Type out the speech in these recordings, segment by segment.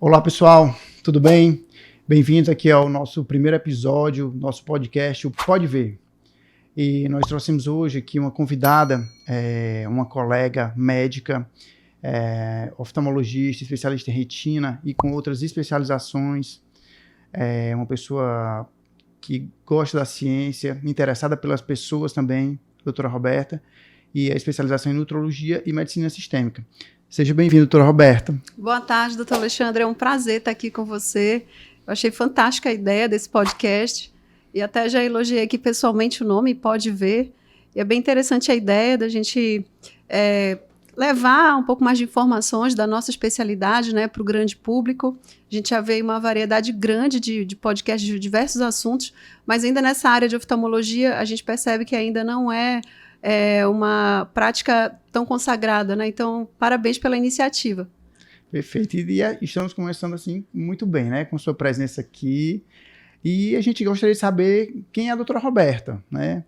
Olá pessoal, tudo bem? Bem-vindos aqui ao nosso primeiro episódio, nosso podcast, o Pode Ver. E nós trouxemos hoje aqui uma convidada, uma colega médica, oftalmologista, especialista em retina e com outras especializações, uma pessoa que gosta da ciência, interessada pelas pessoas também, doutora Roberta, e a especialização em nutrologia e medicina sistêmica. Seja bem-vindo, doutora Roberta. Boa tarde, doutor Alexandre. É um prazer estar aqui com você. Eu achei fantástica a ideia desse podcast e até já elogiei aqui pessoalmente o nome, Pode Ver. E é bem interessante a ideia da gente levar um pouco mais de informações da nossa especialidade, né, para o grande público. A gente já vê uma variedade grande de podcasts de diversos assuntos, mas ainda nessa área de oftalmologia a gente percebe que ainda não é uma prática tão consagrada, né? Então, parabéns pela iniciativa. Perfeito. E estamos começando assim muito bem, né? Com sua presença aqui. E a gente gostaria de saber quem é a doutora Roberta, né?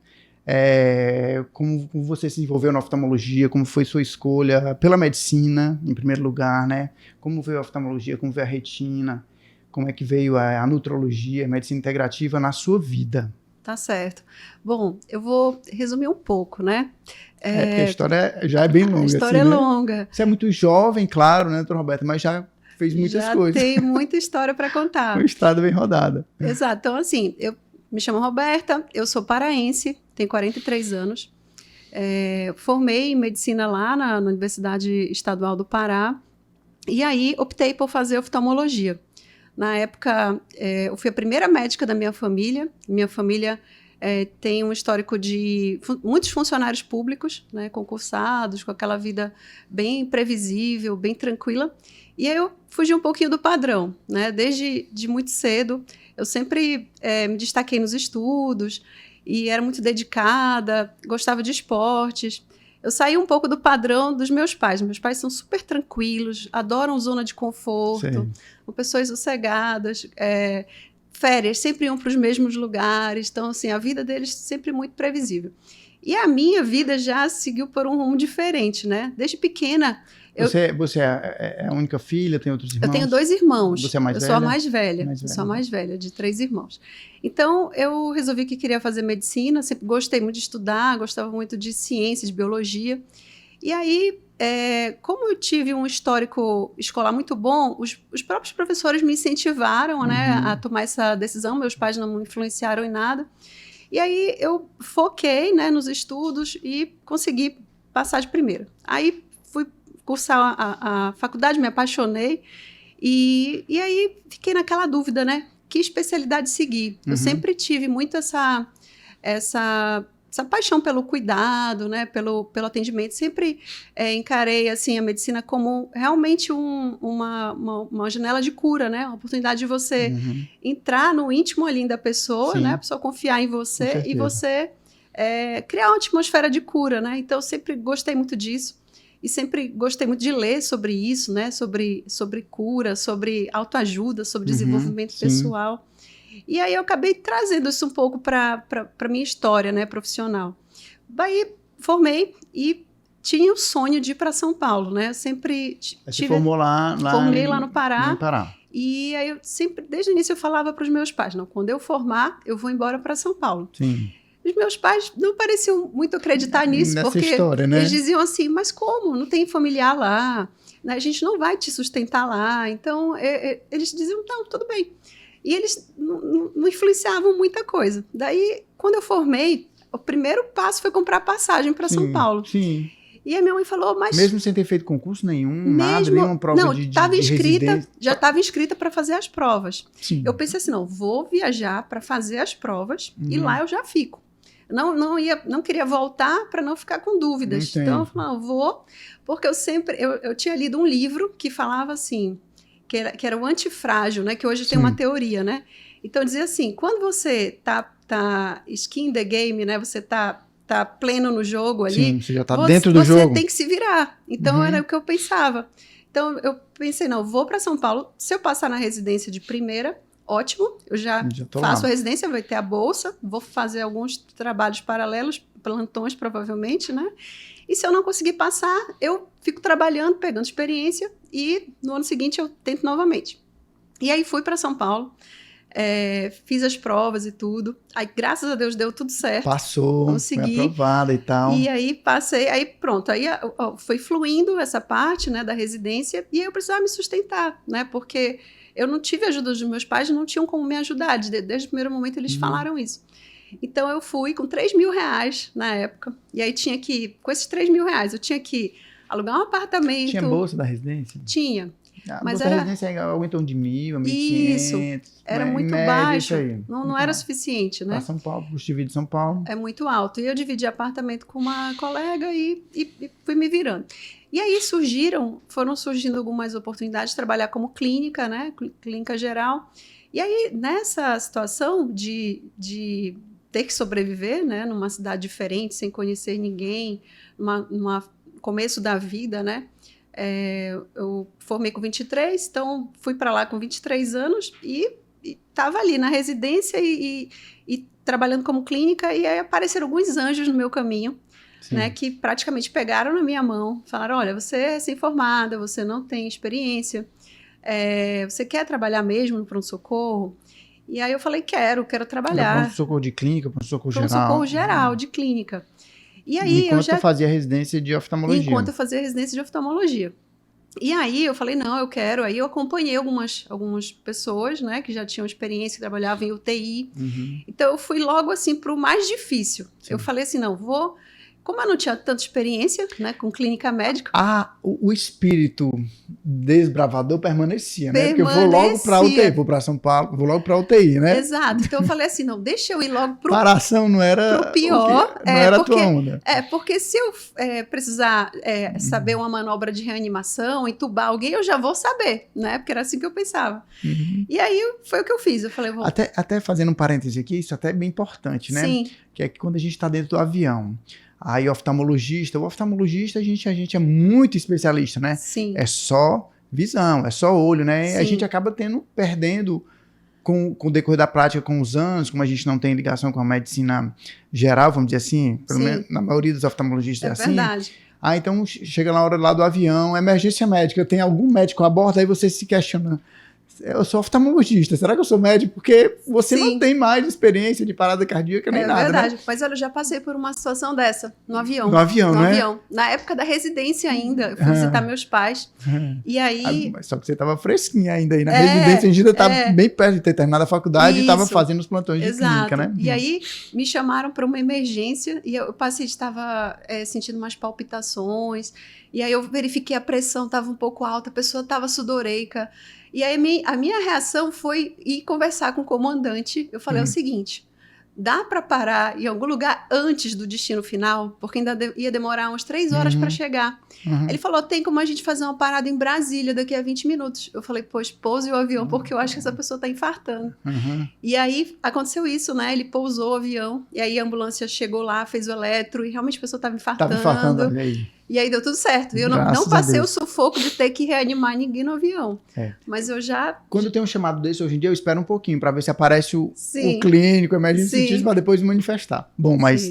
Como você se envolveu na oftalmologia, como foi sua escolha pela medicina, em primeiro lugar, né? Como veio a oftalmologia, como veio a retina, como é que veio a nutrologia, a medicina integrativa na sua vida? Tá certo. Bom, eu vou resumir um pouco, né? Porque a história já é bem longa. A história assim, é né? longa. Você é muito jovem, claro, né, doutora Roberta, mas já fez muitas coisas. Já tem muita história para contar. Uma estrada bem rodada. Exato. Então, assim, eu me chamo Roberta, eu sou paraense, tenho 43 anos. Formei em medicina lá na Universidade Estadual do Pará. E aí, optei por fazer oftalmologia. Na época, eu fui a primeira médica da minha família. Minha família tem um histórico de muitos funcionários públicos, né, concursados, com aquela vida bem previsível, bem tranquila. E aí eu fugi um pouquinho do padrão, né? Desde muito cedo, eu sempre me destaquei nos estudos e era muito dedicada, gostava de esportes. Eu saí um pouco do padrão dos meus pais. Meus pais são super tranquilos, adoram zona de conforto, são pessoas sossegadas, férias, sempre iam para os mesmos lugares. Então, assim, a vida deles sempre muito previsível. E a minha vida já seguiu por um rumo diferente, né? Desde pequena... Você é a única filha, tem outros irmãos? Eu tenho 2 irmãos. Você é mais velha? Eu sou a mais velha. Eu sou a mais velha, de 3 irmãos. Então, eu resolvi que queria fazer medicina, sempre gostei muito de estudar, gostava muito de ciência, de biologia. E aí, como eu tive um histórico escolar muito bom, os próprios professores me incentivaram, né, a tomar essa decisão. Meus pais não me influenciaram em nada. E aí, eu foquei, né, nos estudos e consegui passar de primeira. Aí, fui cursar a faculdade, me apaixonei e aí fiquei naquela dúvida, né? Que especialidade seguir? Eu sempre tive muito essa paixão pelo cuidado, né? Pelo atendimento. Sempre encarei assim, a medicina como realmente uma janela de cura, né? Uma oportunidade de você entrar no íntimo ali da pessoa, né? A pessoa confiar em você e você criar uma atmosfera de cura, né? Então, eu sempre gostei muito disso. E sempre gostei muito de ler sobre isso, né? Sobre cura, sobre autoajuda, sobre desenvolvimento pessoal. E aí eu acabei trazendo isso um pouco para a minha história, né, profissional. Daí formei e tinha o sonho de ir para São Paulo, né? Eu sempre Você formou formei lá no Pará. No Pará. E aí eu sempre, desde o início, eu falava para os meus pais, não, quando eu formar, eu vou embora para São Paulo. Sim. Os meus pais não pareciam muito acreditar nisso, nessa porque história, né? Eles diziam assim, mas como? Não tem familiar lá, né? A gente não vai te sustentar lá. Então, eles diziam, não, tudo bem. E eles não influenciavam muita coisa. Daí, quando eu formei, o primeiro passo foi comprar passagem para São Paulo. Sim. E a minha mãe falou, mas... Mesmo sem ter feito concurso nenhum, nada, nenhuma prova de residência? Já estava inscrita para fazer as provas. Sim. Eu pensei assim, não, vou viajar para fazer as provas e lá eu já fico. Não queria voltar para não ficar com dúvidas. Entendo. Então, eu falei, não, eu vou, porque eu tinha lido um livro que falava assim, que era o antifrágil, né? Que hoje tem uma teoria, né? Então, dizia assim, quando você tá skin in the game, né? Você tá pleno no jogo ali. Sim, você já tá dentro do jogo. Você tem que se virar. Então, era o que eu pensava. Então, eu pensei, não, vou para São Paulo. Se eu passar na residência de primeira, ótimo, eu já faço lá. A residência, vai ter a bolsa, vou fazer alguns trabalhos paralelos, plantões provavelmente, né? E se eu não conseguir passar, eu fico trabalhando, pegando experiência e no ano seguinte eu tento novamente. E aí fui para São Paulo, fiz as provas e tudo. Aí, graças a Deus, deu tudo certo. Passou, consegui. foi aprovada e tal. E aí passei, aí pronto, aí foi fluindo essa parte, né, da residência, e aí eu precisava me sustentar, né, porque eu não tive ajuda dos meus pais, não tinham como me ajudar, desde o primeiro momento eles falaram isso. Então eu fui com R$3.000 na época, e aí tinha que, com esses R$3.000, eu tinha que alugar um apartamento. Tinha bolsa da residência? Tinha. A Mas bolsa da residência é algo em torno de 1.000, 1.500. Isso, era muito baixo, não era suficiente, né? Para São Paulo, custo de vida de São Paulo. É muito alto. E eu dividi apartamento com uma colega e fui me virando. E aí foram surgindo algumas oportunidades de trabalhar como clínica, né? Clínica geral. E aí, nessa situação de ter que sobreviver, né? Numa cidade diferente, sem conhecer ninguém, numa começo da vida, né? Eu formei com 23, então fui para lá com 23 anos e estava ali na residência e trabalhando como clínica, e aí apareceram alguns anjos no meu caminho, né, que praticamente pegaram na minha mão, falaram, olha, você é recém-formada, você não tem experiência, você quer trabalhar mesmo no pronto-socorro? E aí eu falei, quero trabalhar. Pronto-socorro de clínica, pronto-socorro geral? Pronto-socorro geral, de clínica. E aí enquanto eu fazia residência de oftalmologia. Enquanto eu fazia residência de oftalmologia. E aí eu falei, não, eu quero. Aí eu acompanhei algumas pessoas, né, que já tinham experiência, que trabalhavam em UTI. Então eu fui logo assim para o mais difícil. Sim. Eu falei assim, não, vou... Como eu não tinha tanta experiência, né, com clínica médica... O espírito desbravador permanecia, né? Porque eu vou logo para UTI, vou para São Paulo, vou logo para UTI, né? Exato. Então eu falei assim, não, deixa eu ir logo para o... Paração não era... Pro pior. Não era a tua onda. Porque se eu precisar saber uma manobra de reanimação, entubar alguém, eu já vou saber, né? Porque era assim que eu pensava. E aí foi o que eu fiz. Eu falei, vou... Até fazendo um parêntese aqui, isso até é bem importante, né? Sim. Que é que quando a gente está dentro do avião... Aí o oftalmologista a gente é muito especialista, né? Sim. É só visão, é só olho, né? Sim. A gente acaba perdendo com o decorrer da prática com os anos, como a gente não tem ligação com a medicina geral, vamos dizer assim, pelo menos na maioria dos oftalmologistas é assim. É verdade. Então chega na hora lá do avião, emergência médica, tem algum médico a bordo, aí você se questiona, eu sou oftalmologista, será que eu sou médico? Porque você não tem mais experiência de parada cardíaca nem nada, verdade, né? Mas olha, eu já passei por uma situação dessa, no avião. No avião, né? Avião. Na época da residência ainda, eu fui visitar meus pais, e aí... Só que você estava fresquinha ainda aí, na residência, a gente ainda estava bem perto de ter terminado a faculdade e estava fazendo os plantões de clínica, né? E aí me chamaram para uma emergência, e o paciente estava sentindo umas palpitações, e aí eu verifiquei a pressão, estava um pouco alta, a pessoa estava sudoreica. E aí a minha reação foi ir conversar com o comandante. Eu falei o seguinte, dá para parar em algum lugar antes do destino final? Porque ainda ia demorar umas 3 horas para chegar. Ele falou, tem como a gente fazer uma parada em Brasília daqui a 20 minutos. Eu falei, pois, pouse o avião, porque eu acho que essa pessoa está infartando. E aí aconteceu isso, né? Ele pousou o avião, e aí a ambulância chegou lá, fez o eletro, e realmente a pessoa estava infartando. Estava infartando, aí. E aí deu tudo certo. Eu não passei o sufoco de ter que reanimar ninguém no avião. Mas eu já... Quando tem um chamado desse hoje em dia, eu espero um pouquinho para ver se aparece o clínico, o emergencista, para depois manifestar. Bom, mas...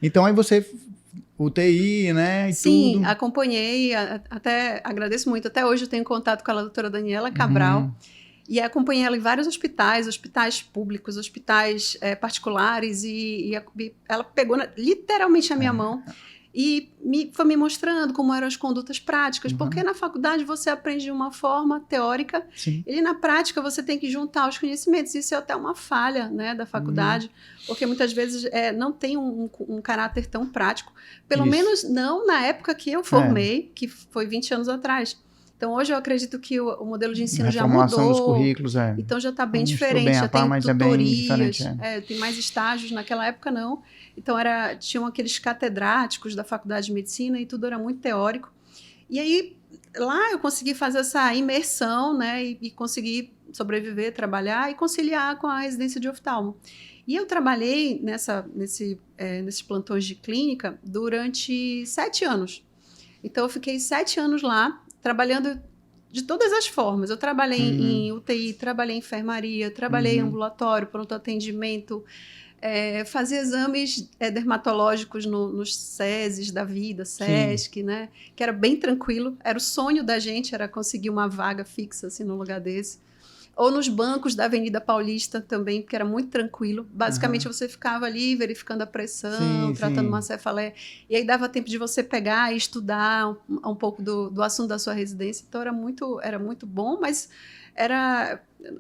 então aí você... UTI, né? Sim, tudo. Acompanhei. Até agradeço muito. Até hoje eu tenho contato com a doutora Daniela Cabral. E acompanhei ela em vários hospitais públicos, hospitais particulares. E ela pegou literalmente a minha mão. E foi me mostrando como eram as condutas práticas, porque na faculdade você aprende de uma forma teórica, e na prática você tem que juntar os conhecimentos. Isso é até uma falha, né, da faculdade, porque muitas vezes não tem um caráter tão prático, pelo menos não na época que eu formei, que foi 20 anos atrás. Então, hoje eu acredito que o modelo de ensino já mudou. A formação dos currículos, Então, já está bem diferente. Já tem tutorias, tem mais estágios. Naquela época, não. Então, tinham aqueles catedráticos da Faculdade de Medicina e tudo era muito teórico. E aí, lá eu consegui fazer essa imersão, né? E consegui sobreviver, trabalhar e conciliar com a residência de oftalmo. E eu trabalhei nesses plantões de clínica durante 7 anos. Então, eu fiquei 7 anos lá, trabalhando de todas as formas. Eu trabalhei em UTI, trabalhei em enfermaria, trabalhei em ambulatório, pronto atendimento, fazia exames dermatológicos nos SESIs da vida, SESC, né? Que era bem tranquilo. Era o sonho da gente, era conseguir uma vaga fixa assim, num lugar desse. ou nos bancos da Avenida Paulista também, porque era muito tranquilo. Basicamente, você ficava ali verificando a pressão, tratando uma cefaleia, e aí dava tempo de você pegar e estudar um pouco do assunto da sua residência. Então, era muito bom, mas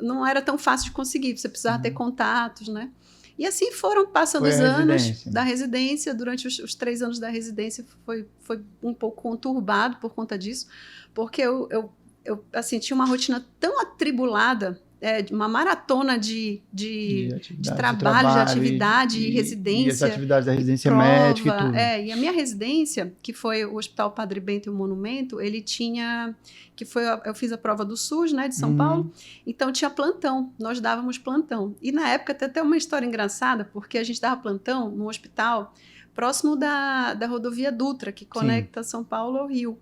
não era tão fácil de conseguir, você precisava ter contatos, né? E assim foram passando os anos da residência. Durante os 3 anos da residência foi um pouco conturbado por conta disso, porque eu assim, tinha uma rotina tão atribulada, uma maratona de trabalho, de atividade e residência. E as atividades da residência médica e tudo. E a minha residência, que foi o Hospital Padre Bento e o Monumento, ele tinha... eu fiz a prova do SUS, né, de São Paulo, então tinha plantão, nós dávamos plantão. E na época tem até uma história engraçada, porque a gente dava plantão num hospital próximo da rodovia Dutra, que conecta São Paulo ao Rio.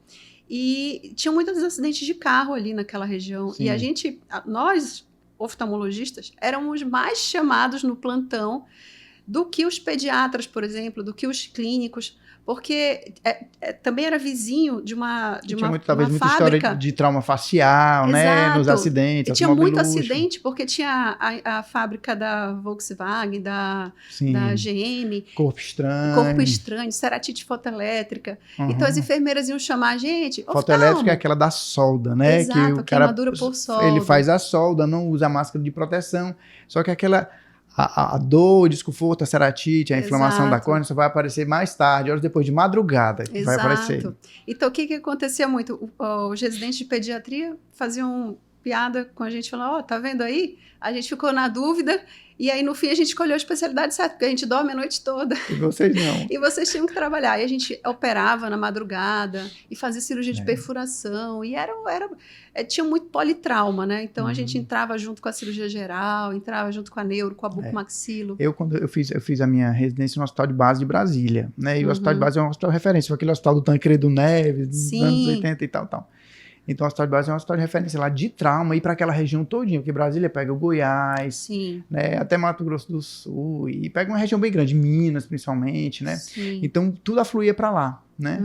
E tinha muitos acidentes de carro ali naquela região. Sim. E nós, oftalmologistas, éramos mais chamados no plantão do que os pediatras, por exemplo, do que os clínicos, porque também era vizinho de uma talvez muita história de trauma facial, né, nos acidentes. E tinha muito acidente, porque tinha a fábrica da Volkswagen, da GM. Corpo estranho, ceratite fotoelétrica. Então as enfermeiras iam chamar a gente. Fotoelétrica é aquela da solda, né? Exato, que o queimadura por solda. Ele faz a solda, não usa máscara de proteção, só que aquela... A dor, o desconforto, a ceratite, a inflamação da córnea só vai aparecer mais tarde, horas depois de madrugada. Vai aparecer. Então, o que acontecia muito? Os residentes de pediatria faziam piada com a gente, falando, tá vendo aí? A gente ficou na dúvida, e aí no fim a gente escolheu a especialidade certa, porque a gente dorme a noite toda. E vocês não. E vocês tinham que trabalhar. E a gente operava na madrugada, e fazia cirurgia de perfuração, e tinha muito politrauma, né? Então a gente entrava junto com a cirurgia geral, entrava junto com a neuro, com a bucomaxilo. Quando eu fiz a minha residência no Hospital de Base de Brasília, né? E o Hospital de Base é um hospital de referência, foi aquele hospital do Tancredo Neves, dos anos 80 e tal. Então, o Hospital de Base é um hospital de referência lá de trauma e para aquela região todinha, porque Brasília pega o Goiás, né, até Mato Grosso do Sul, e pega uma região bem grande, Minas principalmente, né? Sim. Então, tudo afluía para lá, né?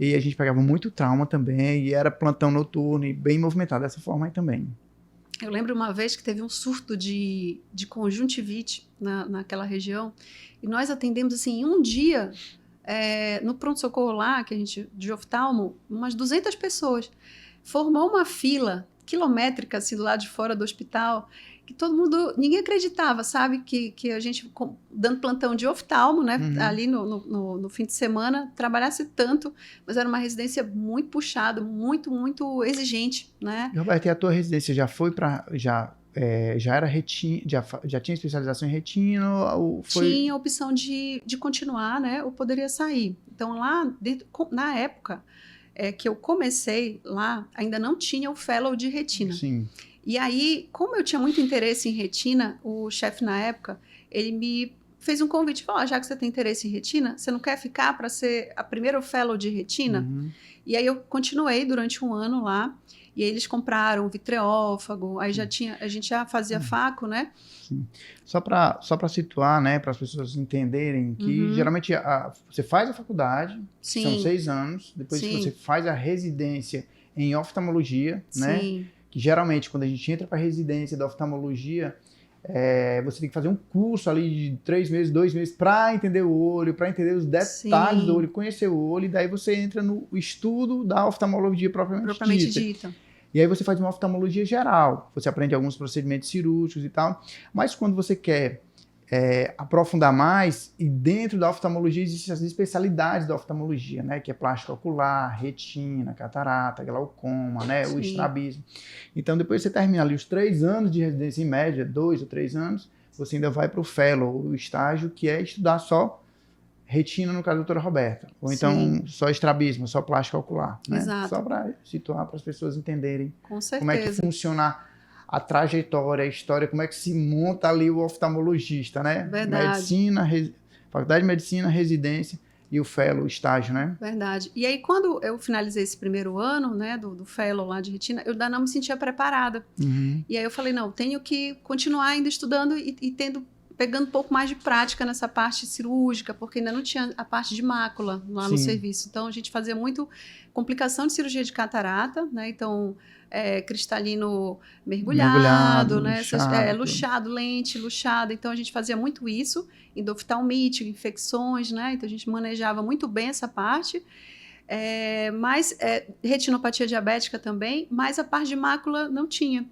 E a gente pegava muito trauma também, e era plantão noturno e bem movimentado dessa forma aí também. Eu lembro uma vez que teve um surto de conjuntivite naquela região, e nós atendemos, assim, em um dia, no pronto-socorro lá, de oftalmo, umas 200 pessoas. Formou uma fila quilométrica, assim, do lado de fora do hospital, que ninguém acreditava, sabe? Que a gente, dando plantão de oftalmo, né? Ali no fim de semana, trabalhasse tanto, mas era uma residência muito puxada, muito, muito exigente, né? Roberto, e a tua residência já foi para... Já era retina, já tinha especialização em retina? Ou foi... Tinha a opção de continuar, né? Ou poderia sair. Então, lá, na época... que eu comecei lá, ainda não tinha o fellow de retina. Sim. E aí, como eu tinha muito interesse em retina, o chefe na época, ele me fez um convite, falou, já que você tem interesse em retina, você não quer ficar para ser a primeira fellow de retina? E aí eu continuei durante 1 ano lá, e aí eles compraram vitreófago, aí a gente já fazia faco, né? Sim. Só para situar, né, para as pessoas entenderem que geralmente você faz a faculdade, são 6 anos, depois você faz a residência em oftalmologia, né? Que geralmente quando a gente entra para a residência da oftalmologia, você tem que fazer um curso ali de 3 meses, 2 meses para entender o olho, para entender os detalhes do olho, conhecer o olho, e daí você entra no estudo da oftalmologia propriamente dita. E aí você faz uma oftalmologia geral, você aprende alguns procedimentos cirúrgicos e tal, mas quando você quer aprofundar mais, e dentro da oftalmologia existem as especialidades da oftalmologia, né, que é plástica ocular, retina, catarata, glaucoma, né, o estrabismo. Então depois você termina ali os 3 anos de residência em média, 2 ou 3 anos, você ainda vai para o fellow, o estágio, que é estudar só retina, no caso da doutora Roberta, ou então só estrabismo, só plástica ocular, né? Exato. Só para situar, para as pessoas entenderem como é que funciona a trajetória, a história, como é que se monta ali o oftalmologista, né? Verdade. Faculdade de Medicina, residência e o fellow, o estágio, né? Verdade. E aí, quando eu finalizei esse primeiro ano, né, do fellow lá de retina, eu ainda não me sentia preparada. E aí eu falei, não, tenho que continuar ainda estudando e tendo pegando um pouco mais de prática nessa parte cirúrgica, porque ainda não tinha a parte de mácula lá no serviço. Então, a gente fazia muito complicação de cirurgia de catarata, né? Então, cristalino mergulhado, né? Luxado, lente luxada. Então, a gente fazia muito isso, endoftalmite, infecções, né? Então, a gente manejava muito bem essa parte. Mas retinopatia diabética também, mas a parte de mácula não tinha.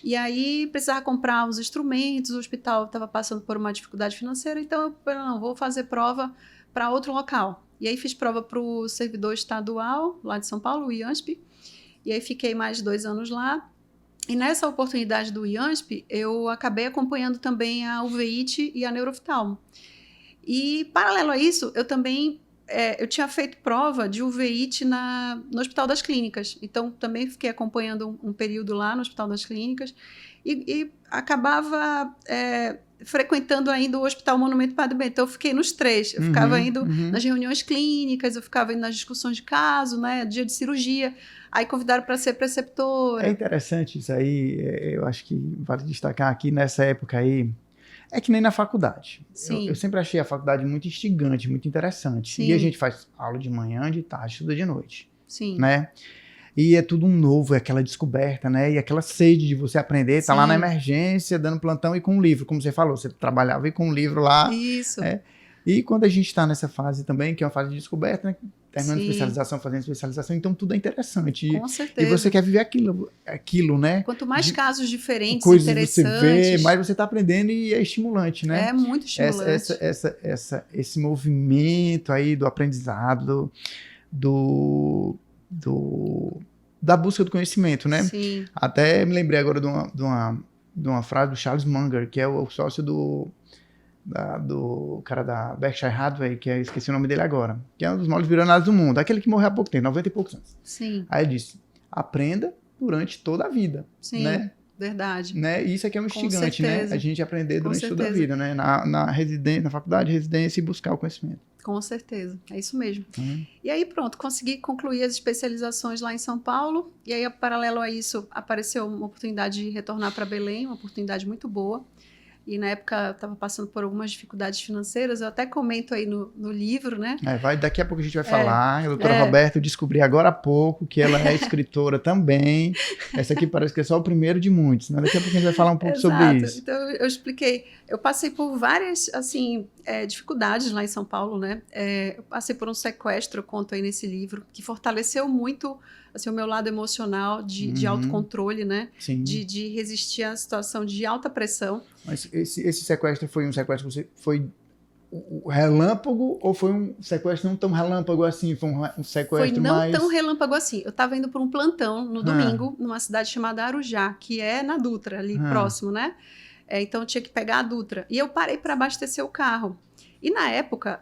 E aí precisava comprar os instrumentos, o hospital estava passando por uma dificuldade financeira, então eu falei, não, vou fazer prova para outro local. E aí fiz prova para o servidor estadual, lá de São Paulo, o IANSP, e aí fiquei mais de 2 anos lá. E nessa oportunidade do IANSP, eu acabei acompanhando também a uveíte e a neurooftalmo. E, paralelo a isso, eu também eu tinha feito prova de uveíte no Hospital das Clínicas. Então, também fiquei acompanhando um período lá no Hospital das Clínicas e acabava frequentando ainda o Hospital Monumento Padre Bento. Então, eu fiquei nos 3. Eu ficava indo nas reuniões clínicas, eu ficava indo nas discussões de caso, né, dia de cirurgia. Aí convidaram para ser preceptora. É interessante isso aí. Eu acho que vale destacar aqui nessa época aí. É que nem na faculdade. Eu sempre achei a faculdade muito instigante, muito interessante. Sim. E a gente faz aula de manhã, de tarde, estuda de noite. Sim. Né? E é tudo um novo, é aquela descoberta, né? E aquela sede de você aprender, tá lá na emergência, dando plantão e com um livro, como você falou. Você trabalhava e com um livro lá. Isso. E quando a gente está nessa fase também, que é uma fase de descoberta, né? Terminando especialização, fazendo especialização, então tudo é interessante. Com certeza. E você quer viver aquilo, né? Quanto mais casos diferentes, coisas interessantes. Você vê, mais você está aprendendo e é estimulante, né? É muito estimulante. Esse movimento aí do aprendizado, da busca do conhecimento, né? Sim. Até me lembrei agora de uma frase do Charles Munger, que é o sócio do cara da Berkshire Hathaway, que esqueci o nome dele agora, que é um dos maiores bilionários do mundo, aquele que morreu há pouco tempo, 90 e poucos anos. Sim. Aí ele disse, aprenda durante toda a vida. Sim, né? Verdade. Né? E isso aqui é um instigante, né? A gente aprender durante toda a vida, né? Na faculdade, residência e buscar o conhecimento. Com certeza, é isso mesmo. E aí pronto, consegui concluir as especializações lá em São Paulo, e aí paralelo a isso apareceu uma oportunidade de retornar para Belém, uma oportunidade muito boa. E na época eu estava passando por algumas dificuldades financeiras, eu até comento aí no livro, né? Daqui a pouco a gente vai falar. A doutora Roberta, eu descobri agora há pouco que ela é escritora também. Essa aqui parece que é só o primeiro de muitos, né? Daqui a pouco a gente vai falar um pouco sobre isso. Então eu expliquei, eu passei por várias, assim, dificuldades lá em São Paulo, né? Eu passei por um sequestro, eu conto aí nesse livro, que fortaleceu muito assim, o meu lado emocional de autocontrole, né? Sim. De resistir à situação de alta pressão. Mas esse sequestro foi um sequestro que foi o relâmpago ou foi um sequestro não tão relâmpago assim? Foi um sequestro mais... Foi não tão relâmpago assim. Eu estava indo por um plantão no domingo, numa cidade chamada Arujá, que é na Dutra, ali próximo, né? Então eu tinha que pegar a Dutra. E eu parei para abastecer o carro. E na época,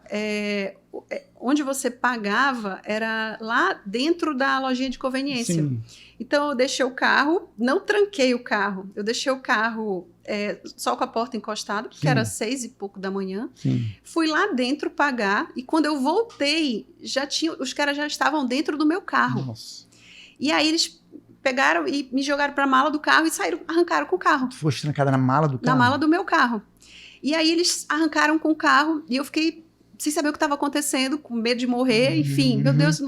onde você pagava era lá dentro da lojinha de conveniência. Sim. Então, eu deixei o carro, não tranquei o carro, eu deixei o carro só com a porta encostada, porque era 6 e pouco da manhã. Sim. Fui lá dentro pagar e quando eu voltei, os caras já estavam dentro do meu carro. Nossa. E aí eles pegaram e me jogaram para a mala do carro e arrancaram com o carro. Tu foste trancada na mala do carro? Na mala do meu carro. E aí eles arrancaram com o carro e eu fiquei sem saber o que estava acontecendo, com medo de morrer, enfim. Meu Deus,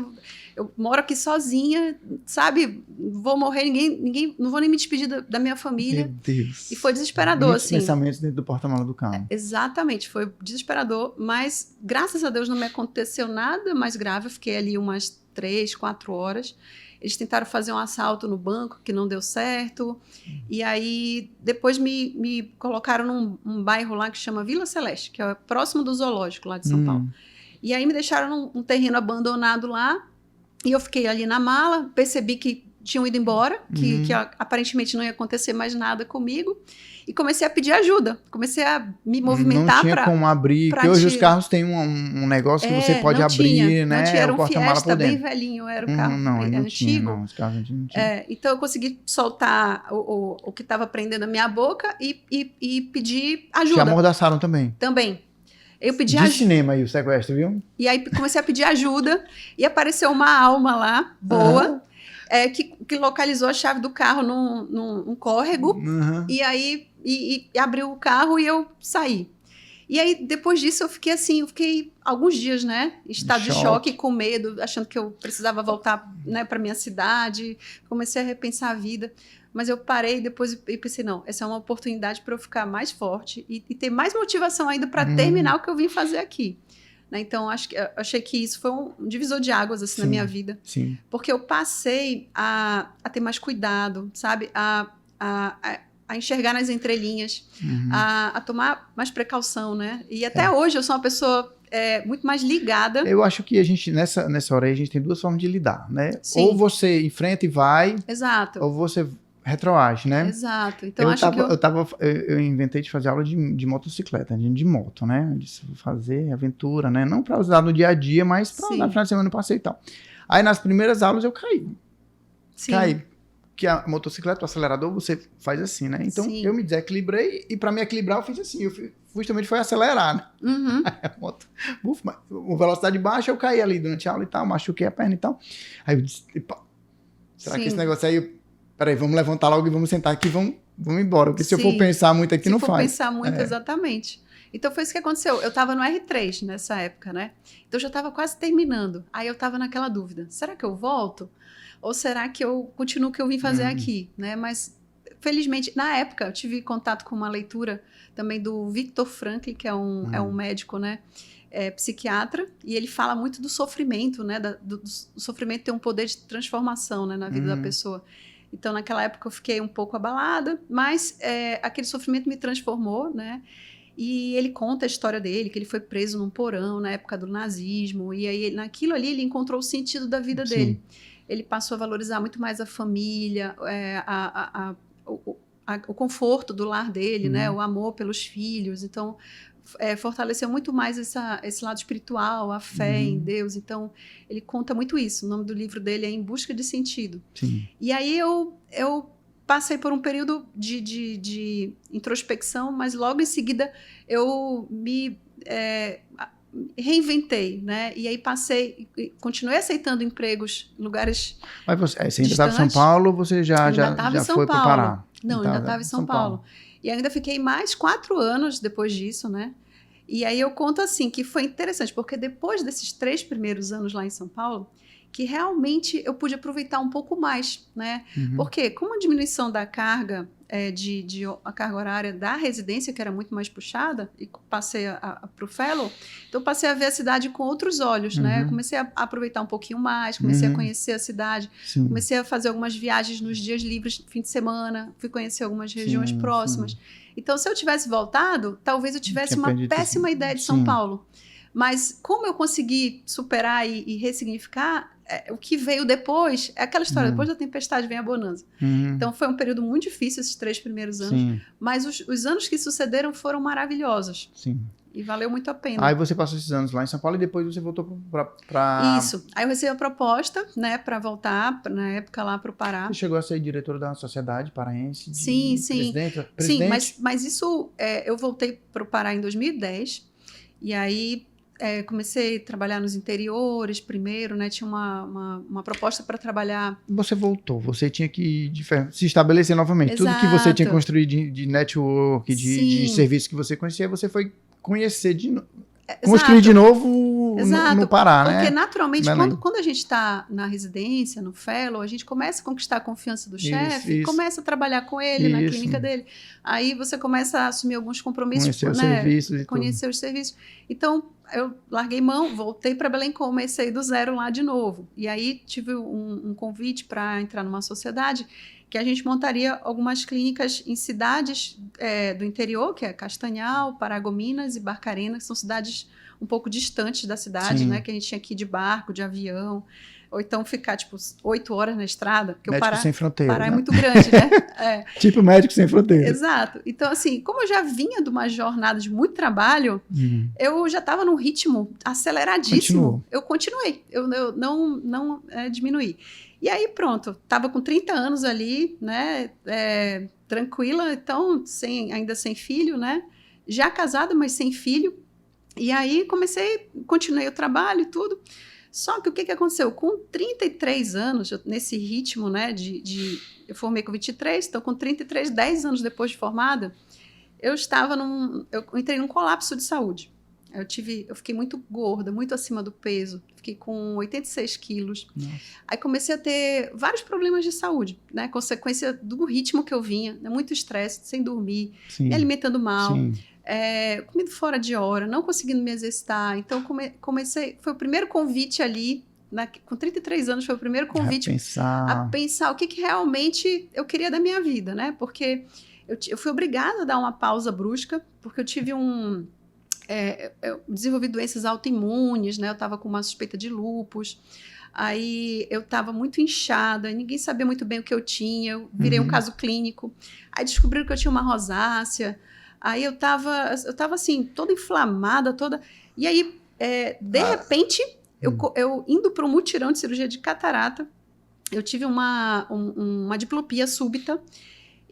eu moro aqui sozinha, sabe? Vou morrer, ninguém, não vou nem me despedir da minha família. Meu Deus. E foi desesperador, muitos assim. Pensamentos dentro do porta-mala do carro. Exatamente, foi desesperador, mas graças a Deus não me aconteceu nada mais grave. Eu fiquei ali umas 3, 4 horas. Eles tentaram fazer um assalto no banco, que não deu certo. E aí, depois me colocaram num bairro lá que chama Vila Celeste, que é próximo do zoológico lá de São Paulo. E aí me deixaram num terreno abandonado lá. E eu fiquei ali na mala, percebi que tinham ido embora, que aparentemente não ia acontecer mais nada comigo. E comecei a pedir ajuda. Comecei a me movimentar para... Não tinha como abrir, porque hoje os carros têm um negócio que você pode abrir, né? Não tinha, era o um Fiesta bem velhinho, era o carro não antigo. Tinha, não, os carros não tinha. Então eu consegui soltar o que estava prendendo a minha boca e pedir ajuda. Te amordaçaram também? Também. Eu pedi de cinema aí o sequestro, viu? E aí comecei a pedir ajuda e apareceu uma alma lá, boa, que localizou a chave do carro num córrego e aí abriu o carro e eu saí. E aí, depois disso, eu fiquei alguns dias, né, em estado de choque, com medo, achando que eu precisava voltar, né, para minha cidade. Comecei a repensar a vida. Mas eu parei depois e pensei, não, essa é uma oportunidade para eu ficar mais forte e ter mais motivação ainda para terminar o que eu vim fazer aqui. Né? Então, achei que isso foi um divisor de águas assim, na minha vida. Sim. Porque eu passei a ter mais cuidado, sabe? A enxergar nas entrelinhas, a tomar mais precaução, né? E até hoje eu sou uma pessoa muito mais ligada. Eu acho que a gente, nessa hora aí, a gente tem duas formas de lidar, né? Sim. Ou você enfrenta e vai, Exato. ou você retroage, né? Exato. Então, eu inventei de fazer aula de motocicleta, de moto, né? Eu disse, vou fazer aventura, né? Não para usar no dia a dia, mas para na final de semana eu passei e tal. Aí nas primeiras aulas eu caí. Sim. Caí. Que a motocicleta, o acelerador, você faz assim, né? Então eu me desequilibrei e para me equilibrar eu fiz assim. Justamente foi acelerar, né? Aí a moto, com velocidade baixa, eu caí ali durante a aula e tal, machuquei a perna e tal. Aí eu disse, será que esse negócio aí... Peraí, vamos levantar logo e vamos sentar aqui e vamos embora. Porque se eu for pensar muito aqui, não faz. Se for pensar muito, exatamente. Então foi isso que aconteceu. Eu estava no R3 nessa época, né? Então eu já estava quase terminando. Aí eu estava naquela dúvida. Será que eu volto? Ou será que eu continuo o que eu vim fazer aqui? Né? Mas, felizmente, na época, eu tive contato com uma leitura também do Viktor Frankl, que é um médico, né? Psiquiatra, e ele fala muito do sofrimento, né? Do sofrimento ter um poder de transformação, né? Na vida da pessoa. Então, naquela época, eu fiquei um pouco abalada, mas aquele sofrimento me transformou, né? E ele conta a história dele, que ele foi preso num porão na época do nazismo, e aí, naquilo ali, ele encontrou o sentido da vida dele. Ele passou a valorizar muito mais a família, o conforto do lar dele, né? O amor pelos filhos. Então, fortaleceu muito mais esse lado espiritual, a fé em Deus. Então, ele conta muito isso. O nome do livro dele é Em Busca de Sentido. Sim. E aí eu passei por um período de introspecção, mas logo em seguida eu me reinventei, né? E aí continuei aceitando empregos em lugares Mas você ainda estava em São Paulo ou você já foi para o Pará? Não, ainda estava em São Paulo. E ainda fiquei mais 4 anos depois disso, né? E aí eu conto assim, que foi interessante, porque depois desses 3 primeiros anos lá em São Paulo, que realmente eu pude aproveitar um pouco mais, né? Porque com a diminuição da carga, a carga horária da residência, que era muito mais puxada, e passei para o fellow, então passei a ver a cidade com outros olhos, né? Comecei a aproveitar um pouquinho mais, comecei a conhecer a cidade, comecei a fazer algumas viagens nos dias livres, fim de semana, fui conhecer algumas regiões próximas. Então, se eu tivesse voltado, talvez eu tivesse uma péssima ideia de São Paulo. Mas como eu consegui superar e ressignificar, o que veio depois é aquela história, depois da tempestade vem a bonança. Então foi um período muito difícil esses 3 primeiros anos, mas os anos que sucederam foram maravilhosos. E valeu muito a pena. Aí você passou esses anos lá em São Paulo e depois você voltou para... Isso. Aí eu recebi a proposta, né, para voltar, na época lá para o Pará. Você chegou a ser diretora da Sociedade Paraense? Sim. Presidente? Sim, mas isso... eu voltei para o Pará em 2010 e aí... comecei a trabalhar nos interiores primeiro, né? Tinha uma proposta para trabalhar... Você voltou, você tinha que se estabelecer novamente. Exato. Tudo que você tinha construído de network, de serviço que você conhecia, você foi conhecer construir de novo no Pará, né? Porque naturalmente, quando a gente está na residência, no fellow, a gente começa a conquistar a confiança do chefe, começa a trabalhar com ele na clínica dele. Aí você começa a assumir alguns compromissos, conhecer os serviços e conhecer os serviços. Então, eu larguei mão, voltei para Belém, comecei do zero lá de novo. E aí tive um convite para entrar numa sociedade que a gente montaria algumas clínicas em cidades do interior, que é Castanhal, Paragominas e Barcarena, que são cidades um pouco distantes da cidade, né? Que a gente tinha que ir de barco, de avião, ou então ficar, 8 horas na estrada. Porque Médico Sem Fronteira, Pará é muito grande, né? Tipo Médico Sem Fronteira. Exato. Então, assim, como eu já vinha de uma jornada de muito trabalho, eu já estava num ritmo aceleradíssimo. Eu continuei, eu não diminuí. E aí, pronto, estava com 30 anos ali, né, tranquila, então, ainda sem filho, né, já casada, mas sem filho. E aí continuei o trabalho e tudo. Só que o que aconteceu? Com 33 anos, nesse ritmo, né, eu formei com 23, então com 33, 10 anos depois de formada, eu entrei num colapso de saúde. Eu fiquei muito gorda, muito acima do peso. Fiquei com 86 quilos. Nossa. Aí comecei a ter vários problemas de saúde, né? Consequência do ritmo que eu vinha, né? Muito estresse, sem dormir, Sim. me alimentando mal, Sim. comendo fora de hora, não conseguindo me exercitar. Então comecei, foi o primeiro convite ali, com 33 anos, foi o primeiro convite a pensar o que realmente eu queria da minha vida, né? Porque eu fui obrigada a dar uma pausa brusca, porque eu tive eu desenvolvi doenças autoimunes, né? Eu estava com uma suspeita de lúpus. Aí eu estava muito inchada, ninguém sabia muito bem o que eu tinha. Eu virei um caso clínico. Aí descobriram que eu tinha uma rosácea. Aí eu estava assim, toda inflamada, toda. E aí, de repente, eu indo para um mutirão de cirurgia de catarata, eu tive uma diplopia súbita.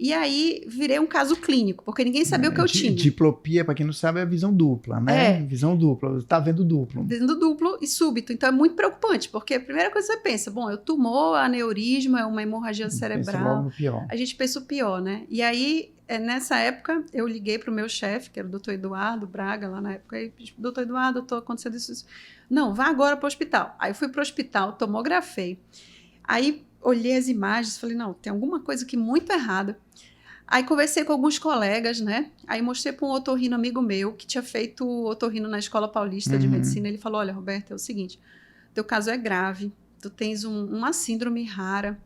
E aí, virei um caso clínico, porque ninguém sabia o que eu tinha. Diplopia, para quem não sabe, é visão dupla, né? Visão dupla, tá vendo duplo. Vendo duplo e súbito. Então, é muito preocupante, porque a primeira coisa que você pensa, bom, é o tumor, aneurisma, é uma hemorragia cerebral. Pensa logo no pior. A gente pensa o pior, né? E aí, nessa época, eu liguei para o meu chefe, que era o doutor Eduardo Braga, lá na época, e disse, doutor Eduardo, estou acontecendo isso. Não, vá agora para o hospital. Aí, eu fui para o hospital, tomografei. Aí, olhei as imagens, falei, não, tem alguma coisa aqui muito errada. Aí conversei com alguns colegas, né? Aí mostrei para um otorrino amigo meu, que tinha feito otorrino na Escola Paulista de Medicina. Ele falou, olha, Roberta, é o seguinte, teu caso é grave, tu tens uma síndrome rara,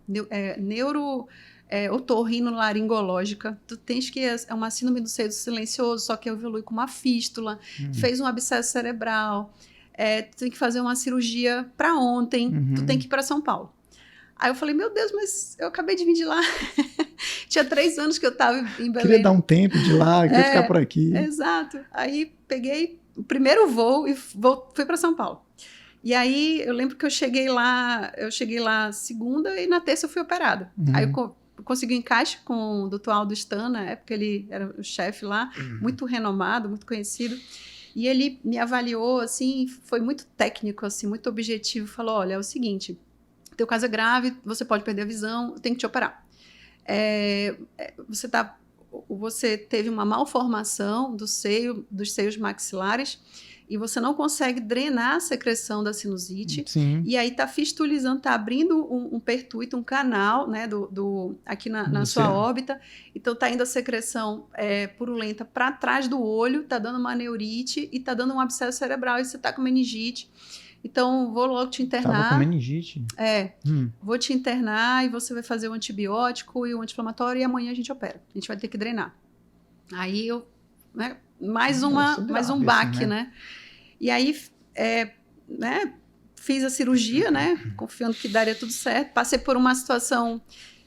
otorrinolaringológica, tu tens que, é uma síndrome do seio silencioso, só que evolui com uma fístula, fez um abscesso cerebral, tu tem que fazer uma cirurgia para ontem, tu tem que ir para São Paulo. Aí eu falei, meu Deus, mas eu acabei de vir de lá. Tinha 3 anos que eu estava em Belém. Queria dar um tempo de lá, queria ficar por aqui. Exato. Aí peguei o primeiro voo e fui para São Paulo. E aí eu lembro que eu cheguei lá segunda e na terça eu fui operada. Aí eu consegui um encaixe com o Dr. Aldo Stan, na época ele era o chefe lá, muito renomado, muito conhecido. E ele me avaliou, assim, foi muito técnico, assim, muito objetivo. Falou, olha, é o seguinte, teu caso é grave, você pode perder a visão, eu tenho que te operar. Você teve uma malformação dos seios maxilares e você não consegue drenar a secreção da sinusite. Sim. E aí está fistulizando, está abrindo um pertuito, um canal, né, aqui na sua órbita. Então está indo a secreção purulenta para trás do olho, está dando uma neurite e está dando um abscesso cerebral e você está com meningite. Então, vou logo te internar. Tava com meningite? Vou te internar e você vai fazer o antibiótico e o anti-inflamatório e amanhã a gente opera. A gente vai ter que drenar. Aí eu, né, mais um baque, assim, né? E aí, fiz a cirurgia, né? Confiando que daria tudo certo. Passei por uma situação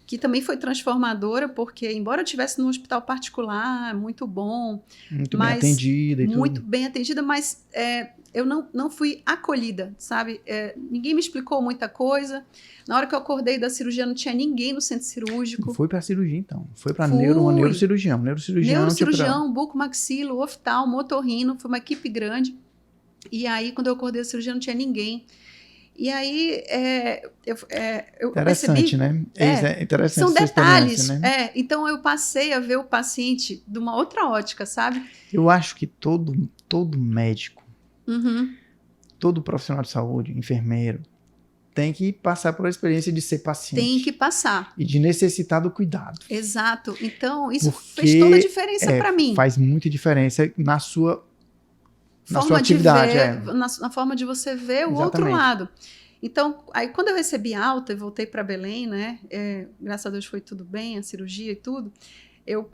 que também foi transformadora, porque embora eu estivesse num hospital particular, muito bom. Muito bem atendida e tudo. Muito bem atendida, mas eu não fui acolhida, sabe? Ninguém me explicou muita coisa. Na hora que eu acordei da cirurgia, não tinha ninguém no centro cirúrgico. Foi para a cirurgia, então? Foi para uma neurocirurgião. Neurocirurgião, bucomaxilo, oftalmo, otorrino. Foi uma equipe grande. E aí, quando eu acordei da cirurgia, não tinha ninguém. E aí, eu interessante, percebi... né? Interessante. São detalhes. Né? Então, eu passei a ver o paciente de uma outra ótica, sabe? Eu acho que todo médico, todo profissional de saúde, enfermeiro, tem que passar por a experiência de ser paciente. Tem que passar. E de necessitar do cuidado. Exato. Então, isso fez toda a diferença para mim. Faz muita diferença na sua atividade. Na forma de você ver o outro lado. Então, aí quando eu recebi alta e voltei para Belém, né? Graças a Deus foi tudo bem, a cirurgia e tudo. Eu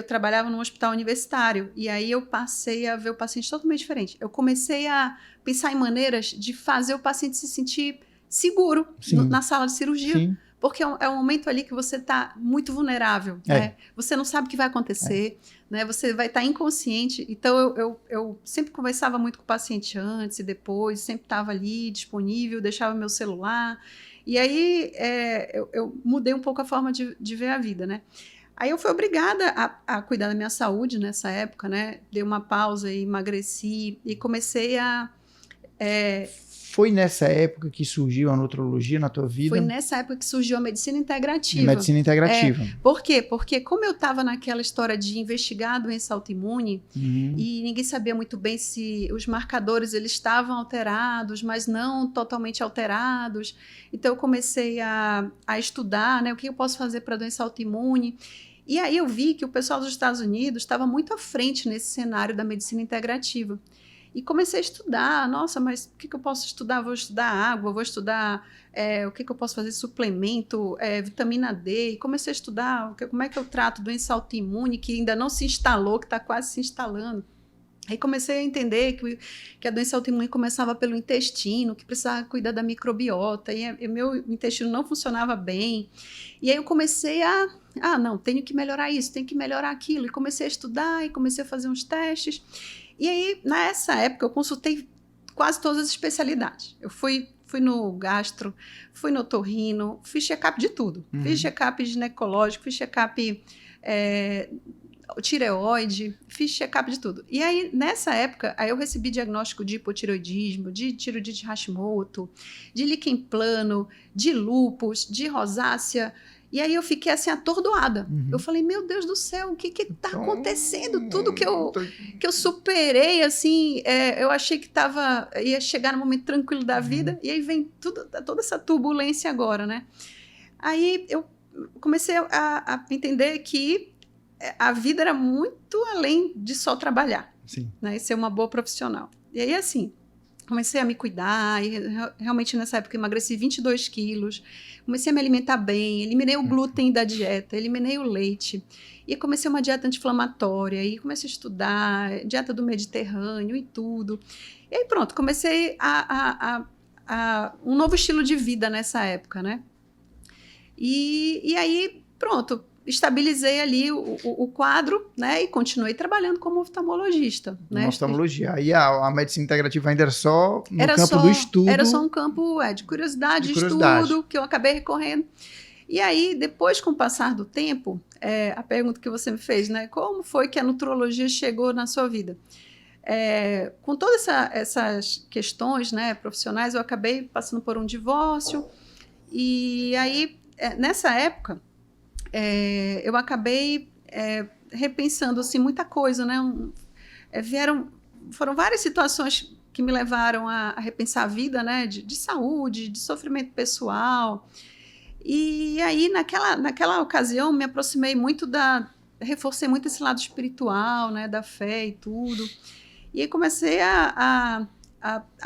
trabalhava num hospital universitário, e aí eu passei a ver o paciente totalmente diferente. Eu comecei a pensar em maneiras de fazer o paciente se sentir seguro na sala de cirurgia. Sim. Porque é um momento ali que você está muito vulnerável, né? Você não sabe o que vai acontecer, né? Você vai estar inconsciente. Então, eu sempre conversava muito com o paciente antes e depois, sempre estava ali disponível, deixava meu celular. E aí, eu mudei um pouco a forma de ver a vida, né? Aí eu fui obrigada a cuidar da minha saúde nessa época, né? Dei uma pausa e emagreci e comecei a foi nessa época que surgiu a nutrologia na tua vida? Foi nessa época que surgiu a medicina integrativa. A medicina integrativa. Por quê? Porque como eu estava naquela história de investigar a doença autoimune, e ninguém sabia muito bem se os marcadores eles estavam alterados, mas não totalmente alterados. Então eu comecei a estudar, né, o que eu posso fazer para a doença autoimune. E aí eu vi que o pessoal dos Estados Unidos estava muito à frente nesse cenário da medicina integrativa. E comecei a estudar, nossa, mas o que eu posso estudar? Vou estudar água, vou estudar o que eu posso fazer, suplemento, vitamina D. E comecei a estudar como é que eu trato doença autoimune, que ainda não se instalou, que está quase se instalando. Aí comecei a entender que a doença autoimune começava pelo intestino, que precisava cuidar da microbiota, e meu intestino não funcionava bem. E aí eu comecei não, tenho que melhorar isso, tenho que melhorar aquilo. E comecei a estudar, e comecei a fazer uns testes. E aí, nessa época, eu consultei quase todas as especialidades. Eu fui no gastro, fui no otorrino, fiz check-up de tudo. Fiz check-up ginecológico, fiz check-up tireoide, fiz check-up de tudo. E aí, nessa época, eu recebi diagnóstico de hipotireoidismo, de tireoidite Hashimoto, de líquen plano, de lúpus, de rosácea. E aí eu fiquei assim atordoada. Eu falei, meu Deus do céu, o que está acontecendo? Tudo que eu superei, assim, eu achei que ia chegar no momento tranquilo da vida, e aí vem toda essa turbulência agora, né? Aí eu comecei a entender que a vida era muito além de só trabalhar, né? E ser uma boa profissional. E aí, assim, comecei a me cuidar, e realmente nessa época emagreci 22 quilos, comecei a me alimentar bem, eliminei o glúten da dieta, eliminei o leite, e comecei uma dieta anti-inflamatória, e comecei a estudar dieta do Mediterrâneo e tudo. E aí pronto, comecei um novo estilo de vida nessa época, né? E aí, pronto, estabilizei ali o quadro, né, e continuei trabalhando como oftalmologista. Né? Oftalmologia. Aí a medicina integrativa ainda era só no campo do estudo. Era só um campo de curiosidade, de estudo, que eu acabei recorrendo. E aí, depois, com o passar do tempo, a pergunta que você me fez, né, como foi que a nutrologia chegou na sua vida? Com todas essas questões, né, profissionais, eu acabei passando por um divórcio. E aí, nessa época, eu acabei repensando assim, muita coisa, né? Foram várias situações que me levaram a repensar a vida, né? De saúde, de sofrimento pessoal. E aí, naquela ocasião, me aproximei muito reforcei muito esse lado espiritual, né? Da fé e tudo. E aí comecei a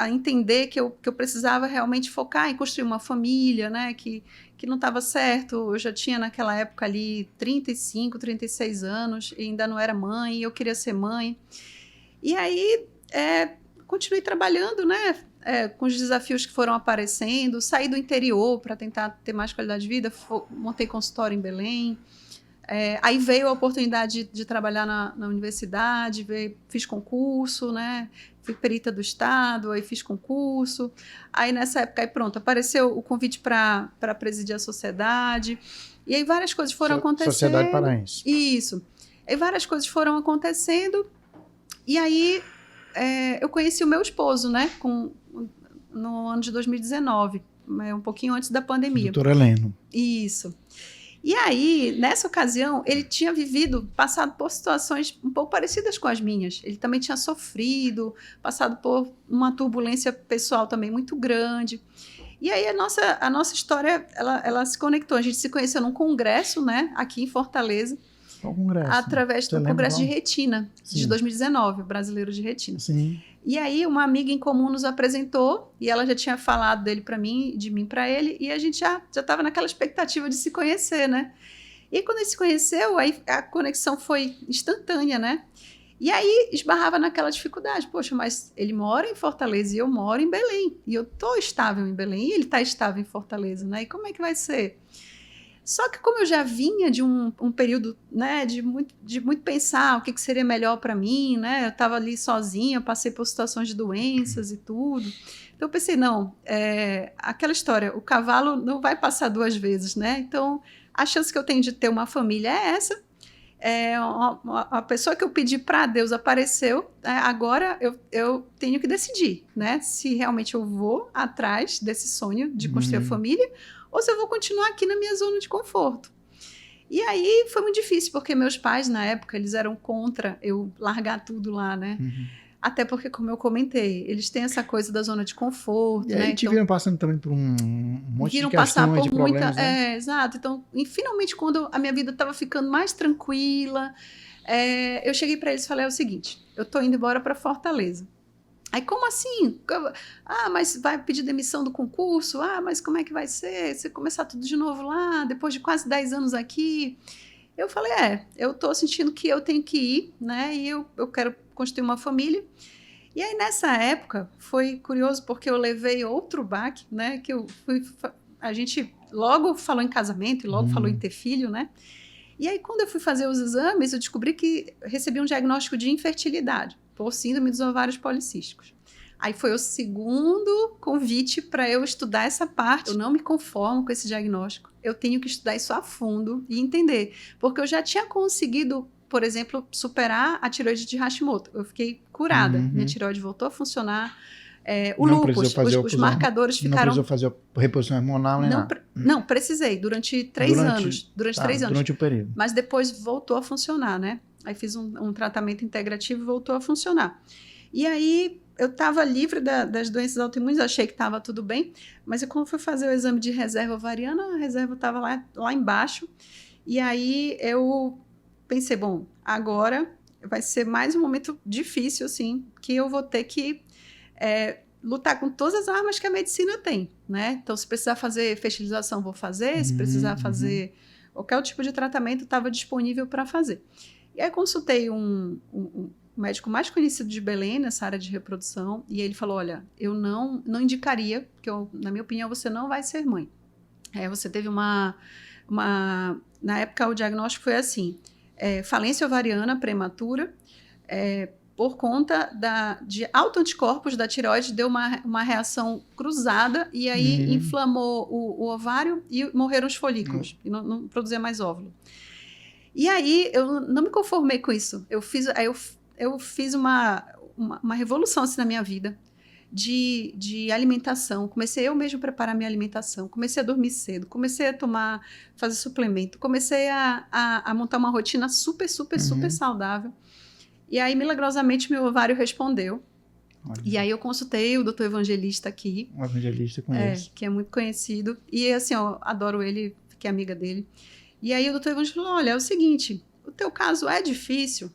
entender que eu precisava realmente focar em construir uma família, né? Que não estava certo. Eu já tinha naquela época ali 35, 36 anos, e ainda não era mãe, e eu queria ser mãe. E aí continuei trabalhando, né, com os desafios que foram aparecendo, saí do interior para tentar ter mais qualidade de vida, montei consultório em Belém. Aí veio a oportunidade de trabalhar na universidade, fiz concurso, né? Fui perita do Estado, aí fiz concurso. Aí nessa época, pronto, apareceu o convite para presidir a sociedade. E aí várias coisas foram acontecendo. Sociedade Paraense. Isso. E várias coisas foram acontecendo. E aí eu conheci o meu esposo, né? No ano de 2019, um pouquinho antes da pandemia. Doutor Heleno. Isso. E aí, nessa ocasião, ele tinha passado por situações um pouco parecidas com as minhas. Ele também tinha sofrido, passado por uma turbulência pessoal também muito grande. E aí, a nossa história, ela se conectou. A gente se conheceu num congresso, né, aqui em Fortaleza. Qual congresso? Através do congresso de retina, Sim. de 2019, o brasileiro de retina. Sim. E aí, uma amiga em comum nos apresentou, e ela já tinha falado dele para mim, de mim para ele, e a gente já estava naquela expectativa de se conhecer, né? E quando a gente se conheceu, aí a conexão foi instantânea, né? E aí esbarrava naquela dificuldade. Poxa, mas ele mora em Fortaleza e eu moro em Belém. E eu estou estável em Belém e ele está estável em Fortaleza, né? E como é que vai ser? Só que como eu já vinha de um período, né, de muito pensar o que seria melhor para mim, né? Eu estava ali sozinha, passei por situações de doenças e tudo. Então eu pensei, não, aquela história, o cavalo não vai passar duas vezes, né? Então a chance que eu tenho de ter uma família é essa. A pessoa que eu pedi para Deus apareceu, agora eu tenho que decidir, né? Se realmente eu vou atrás desse sonho de construir a família ou se eu vou continuar aqui na minha zona de conforto. E aí foi muito difícil, porque meus pais, na época, eles eram contra eu largar tudo lá, né? Até porque, como eu comentei, eles têm essa coisa da zona de conforto, e aí né? te viram passando também por um monte de questões, de problemas, né? Exato. Então, e finalmente, quando a minha vida estava ficando mais tranquila, eu cheguei para eles e falei o seguinte, eu tô indo embora para Fortaleza. Aí, como assim? Mas vai pedir demissão do concurso? Mas como é que vai ser? Você começar tudo de novo lá, depois de quase 10 anos aqui? Eu falei, eu tô sentindo que eu tenho que ir, né? E eu quero construir uma família. E aí, nessa época, foi curioso porque eu levei outro baque, né? A gente logo falou em casamento e logo falou em ter filho, né? E aí, quando eu fui fazer os exames, eu descobri que recebi um diagnóstico de infertilidade por síndrome dos ovários policísticos. Aí foi o segundo convite para eu estudar essa parte. Eu não me conformo com esse diagnóstico. Eu tenho que estudar isso a fundo e entender. Porque eu já tinha conseguido, por exemplo, superar a tireoide de Hashimoto. Eu fiquei curada. Minha tireoide voltou a funcionar. O lúpus, os marcadores ficaram... Não precisou fazer a reposição hormonal nem nada? Não, precisei. Durante 3 anos. Durante 3 anos. Durante o período. Mas depois voltou a funcionar, né? Aí fiz um tratamento integrativo e voltou a funcionar. E aí eu estava livre das doenças autoimunes, achei que estava tudo bem, mas quando fui fazer o exame de reserva ovariana, a reserva estava lá embaixo. E aí eu pensei, bom, agora vai ser mais um momento difícil, assim, que eu vou ter que lutar com todas as armas que a medicina tem, né? Então, se precisar fazer fertilização, vou fazer. Se precisar fazer qualquer tipo de tratamento, estava disponível para fazer. E aí consultei um médico mais conhecido de Belém, nessa área de reprodução, e ele falou, olha, eu não indicaria, porque na minha opinião você não vai ser mãe. Você teve na época o diagnóstico foi assim, falência ovariana prematura, por conta de autoanticorpos da tireoide, deu uma reação cruzada, e aí inflamou o ovário e morreram os folículos, e não produzia mais óvulo. E aí eu não me conformei com isso. Eu fiz uma revolução assim, na minha vida de alimentação. Comecei eu mesmo a preparar minha alimentação. Comecei a dormir cedo. Comecei a fazer suplemento. Comecei a montar uma rotina super saudável. E aí, milagrosamente, meu ovário respondeu. Olha. E aí eu consultei o Dr. Evangelista aqui. Um evangelista conheço. Que é muito conhecido. E assim, eu adoro ele, fiquei amiga dele. E aí o doutor Evangelista falou, olha, é o seguinte, o teu caso é difícil,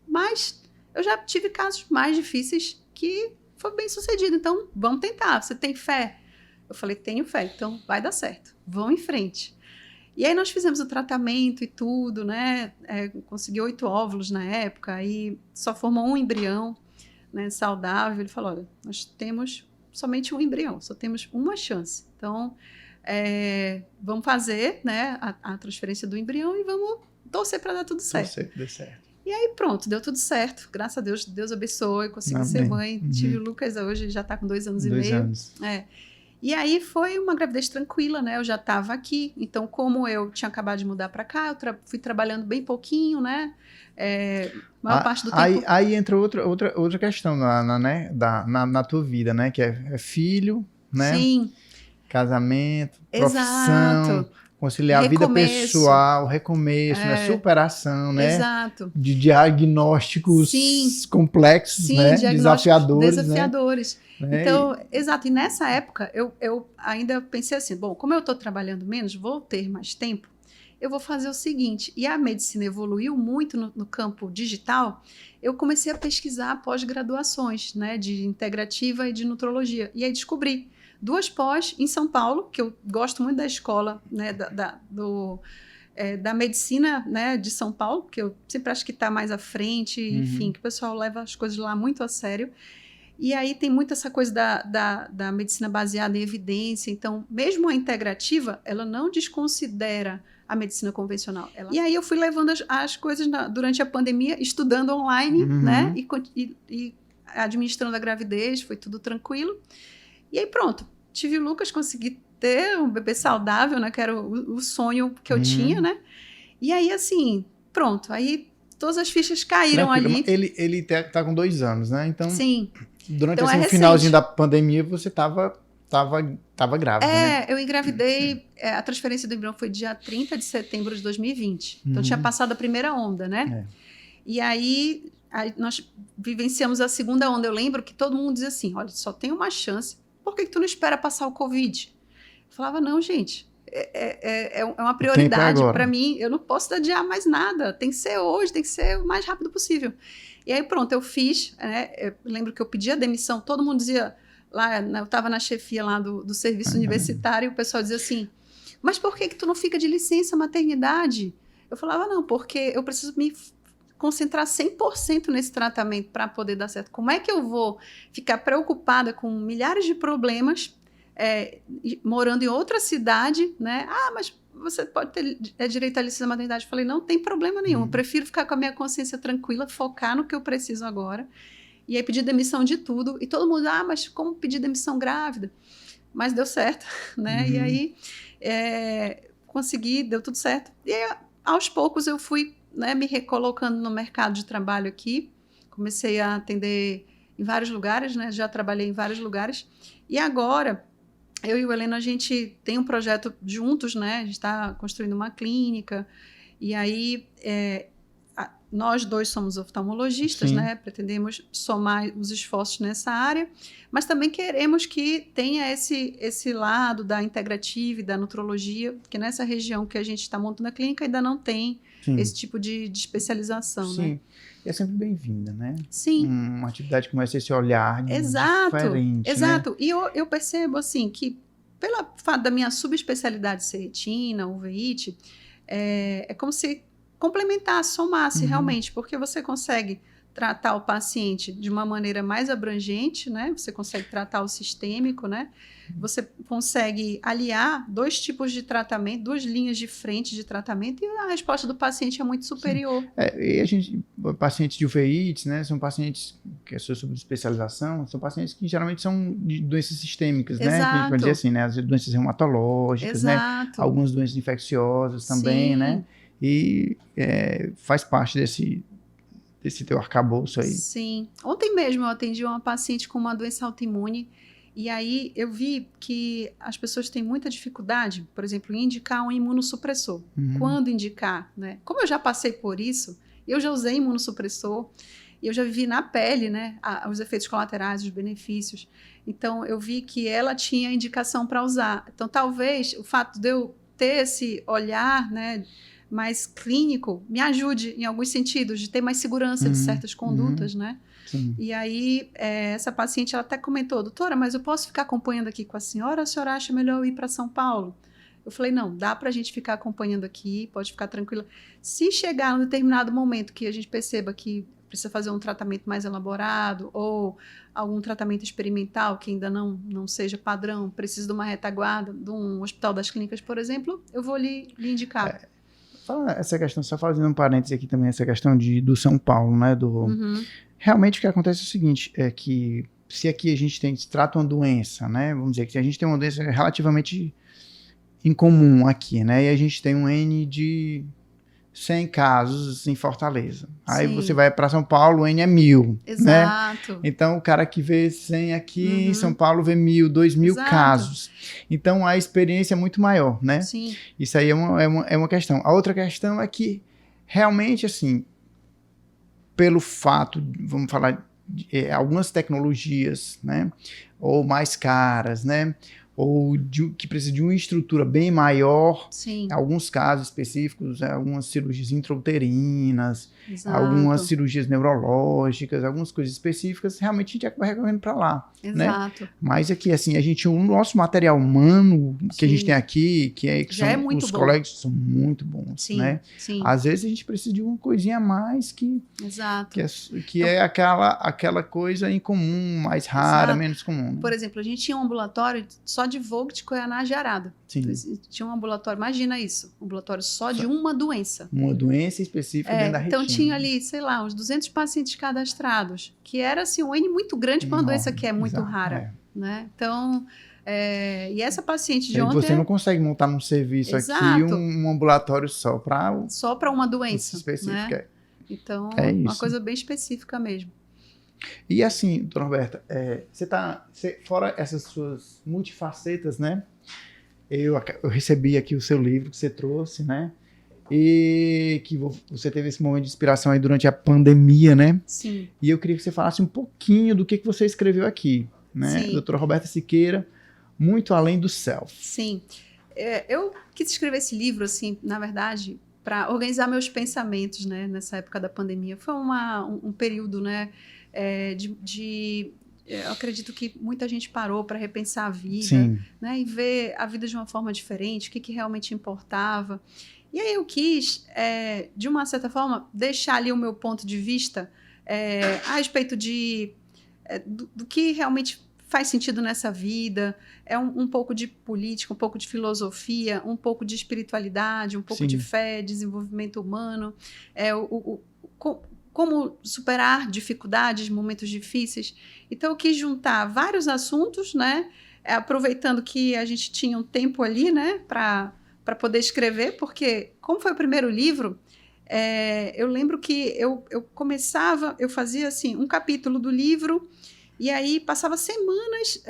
mas eu já tive casos mais difíceis que foi bem sucedido, então vamos tentar, você tem fé? Eu falei, tenho fé, então vai dar certo, vamos em frente. E aí nós fizemos o tratamento e tudo, né, consegui 8 óvulos na época, aí só formou um embrião, né, saudável. Ele falou, olha, nós temos somente um embrião, só temos uma chance, então... vamos fazer, né, a transferência do embrião e vamos torcer para dar tudo certo. Torcer que dê certo. E aí pronto, deu tudo certo. Graças a Deus, Deus abençoe, consegui ser mãe. Tive o Lucas hoje, já está com 2 anos e meio. 2 anos. E aí foi uma gravidez tranquila, né? Eu já estava aqui. Então, como eu tinha acabado de mudar para cá, eu fui trabalhando bem pouquinho, né? Maior parte do tempo... Aí entra outra questão na tua vida, né? Que é filho, né? Sim. Casamento, profissão, conciliar a vida pessoal, recomeço, né? Superação, né? Exato. De diagnósticos complexos, né? Desafiadores. Né? Então, exato. E nessa época, eu ainda pensei assim, bom, como eu estou trabalhando menos, vou ter mais tempo, eu vou fazer o seguinte, e a medicina evoluiu muito no campo digital, eu comecei a pesquisar pós-graduações, né? De integrativa e de nutrologia. E aí descobri 2 pós em São Paulo, que eu gosto muito da escola, né, da medicina, né, de São Paulo, que eu sempre acho que está mais à frente, enfim, que o pessoal leva as coisas lá muito a sério. E aí tem muito essa coisa da medicina baseada em evidência. Então, mesmo a integrativa, ela não desconsidera a medicina convencional. E aí eu fui levando as coisas durante a pandemia, estudando online, né, e administrando a gravidez, foi tudo tranquilo. E aí pronto, tive o Lucas, consegui ter um bebê saudável, né? Que era o sonho que eu tinha, né? E aí, assim, pronto, aí todas as fichas caíram Tranquilo. ali. Ele tá com 2 anos, né? Então, Sim. durante Então, esse finalzinho da pandemia, você tava grávida, né? Eu engravidei, a transferência do embrião foi dia 30 de setembro de 2020. Então, tinha passado a primeira onda, né? E aí nós vivenciamos a segunda onda. Eu lembro que todo mundo dizia assim, olha, só tem uma chance, por que tu não espera passar o Covid? Eu falava, não, gente, é uma prioridade para mim, eu não posso adiar mais nada, tem que ser hoje, tem que ser o mais rápido possível. E aí pronto, eu fiz, né? Eu lembro que eu pedi a demissão, todo mundo dizia, lá, eu estava na chefia lá do serviço universitário, e o pessoal dizia assim, mas por que tu não fica de licença maternidade? Eu falava, não, porque eu preciso me concentrar 100% nesse tratamento para poder dar certo. Como é que eu vou ficar preocupada com milhares de problemas morando em outra cidade, né? Ah, mas você pode ter direito à licença maternidade. Eu falei, não tem problema nenhum. Eu prefiro ficar com a minha consciência tranquila, focar no que eu preciso agora. E aí pedi demissão de tudo. E todo mundo, mas como pedir demissão grávida? Mas deu certo, né? E aí consegui, deu tudo certo. E aí, aos poucos eu fui, né, me recolocando no mercado de trabalho aqui. Comecei a atender em vários lugares, né? Já trabalhei em vários lugares. E agora, eu e o Heleno, a gente tem um projeto juntos, né? A gente está construindo uma clínica. E aí, nós dois somos oftalmologistas, né? Pretendemos somar os esforços nessa área, mas também queremos que tenha esse lado da integrativa e da nutrologia, porque nessa região que a gente está montando a clínica ainda não tem esse tipo de especialização, né? E é sempre bem-vinda, né? Sim. Uma atividade que começa esse olhar diferente, Exato. Né? E eu percebo, assim, que pelo fato da minha subespecialidade ser retina, uveíte, é como se complementasse, somasse realmente, porque você consegue tratar o paciente de uma maneira mais abrangente, né? Você consegue tratar o sistêmico, né? Você consegue aliar 2 tipos de tratamento, 2 linhas de frente de tratamento, e a resposta do paciente é muito superior. E pacientes de uveítes, né? São pacientes que a sua subespecialização, são pacientes que geralmente são de doenças sistêmicas, né? Que a gente pode dizer assim, né? As doenças reumatológicas, né? Algumas doenças infecciosas também, né? E faz parte desse teu arcabouço aí. Sim. Ontem mesmo eu atendi uma paciente com uma doença autoimune, e aí eu vi que as pessoas têm muita dificuldade, por exemplo, em indicar um imunossupressor. Quando indicar, né? Como eu já passei por isso, eu já usei imunossupressor, e eu já vivi na pele, né? Os efeitos colaterais, os benefícios. Então, eu vi que ela tinha indicação para usar. Então, talvez o fato de eu ter esse olhar, né, mais clínico, me ajude em alguns sentidos, de ter mais segurança de certas condutas, né? Sim. E aí, essa paciente, ela até comentou, doutora, mas eu posso ficar acompanhando aqui com a senhora acha melhor eu ir para São Paulo? Eu falei, não, dá para a gente ficar acompanhando aqui, pode ficar tranquila. Se chegar num determinado momento que a gente perceba que precisa fazer um tratamento mais elaborado ou algum tratamento experimental que ainda não seja padrão, precisa de uma retaguarda, de um hospital das clínicas, por exemplo, eu vou lhe indicar. Fala essa questão, só fazendo um parênteses aqui também, essa questão do São Paulo, né? Realmente o que acontece é o seguinte, é que se aqui a gente se trata uma doença, né? Vamos dizer que a gente tem uma doença relativamente incomum aqui, né? E a gente tem um N de 100 casos em Fortaleza. Aí você vai para São Paulo, o N é 1000. Exato. Né? Então, o cara que vê 100 aqui em São Paulo vê 1000, 2000 casos. Então, a experiência é muito maior, né? Sim. Isso aí é uma questão. A outra questão é que, realmente, assim, pelo fato, vamos falar, de algumas tecnologias, né? Ou mais caras, né? Ou que precisa de uma estrutura bem maior, em alguns casos específicos, algumas cirurgias intrauterinas, algumas cirurgias neurológicas, algumas coisas específicas, realmente a gente acaba recorrendo para lá. Exato. Né? Mas aqui, assim, o nosso material humano que a gente tem aqui, que são os colegas, são muito bons. Né? Às vezes a gente precisa de uma coisinha a mais que é aquela coisa incomum, mais rara, menos comum. Né? Por exemplo, a gente tinha um ambulatório só de Vogt, Koyaná, Jarada. Tinha um ambulatório, imagina isso, um ambulatório só de uma doença. Uma doença específica dentro da retina. Então tinha ali, sei lá, uns 200 pacientes cadastrados, que era assim, um N muito grande para uma doença que é muito rara. Né? Então, E essa paciente de E ontem... você não consegue montar num serviço Exato. aqui um ambulatório só para uma doença, específica. né? Então, É uma isso. coisa bem específica mesmo. E assim, doutora Roberta, fora essas suas multifacetas, né? Eu recebi aqui o seu livro que você trouxe, né? E que você teve esse momento de inspiração aí durante a pandemia, né? Sim. E eu queria que você falasse um pouquinho do que você escreveu aqui, né? Sim. Doutora Roberta Siqueira, Muito Além do Self. Sim. Eu quis escrever esse livro, assim, na verdade, para organizar meus pensamentos, né? Nessa época da pandemia. Foi um período, né? Eu acredito que muita gente parou para repensar a vida, Sim. né, e ver a vida de uma forma diferente, o que realmente importava. E aí eu quis, de uma certa forma, deixar ali o meu ponto de vista a respeito do que realmente faz sentido nessa vida, um pouco de política, um pouco de filosofia, um pouco de espiritualidade, um pouco Sim. de fé, desenvolvimento humano, como superar dificuldades, momentos difíceis. Então, eu quis juntar vários assuntos, né? Aproveitando que a gente tinha um tempo ali, né? Para poder escrever, porque, como foi o primeiro livro, eu lembro que eu fazia assim, um capítulo do livro, e aí passava semanas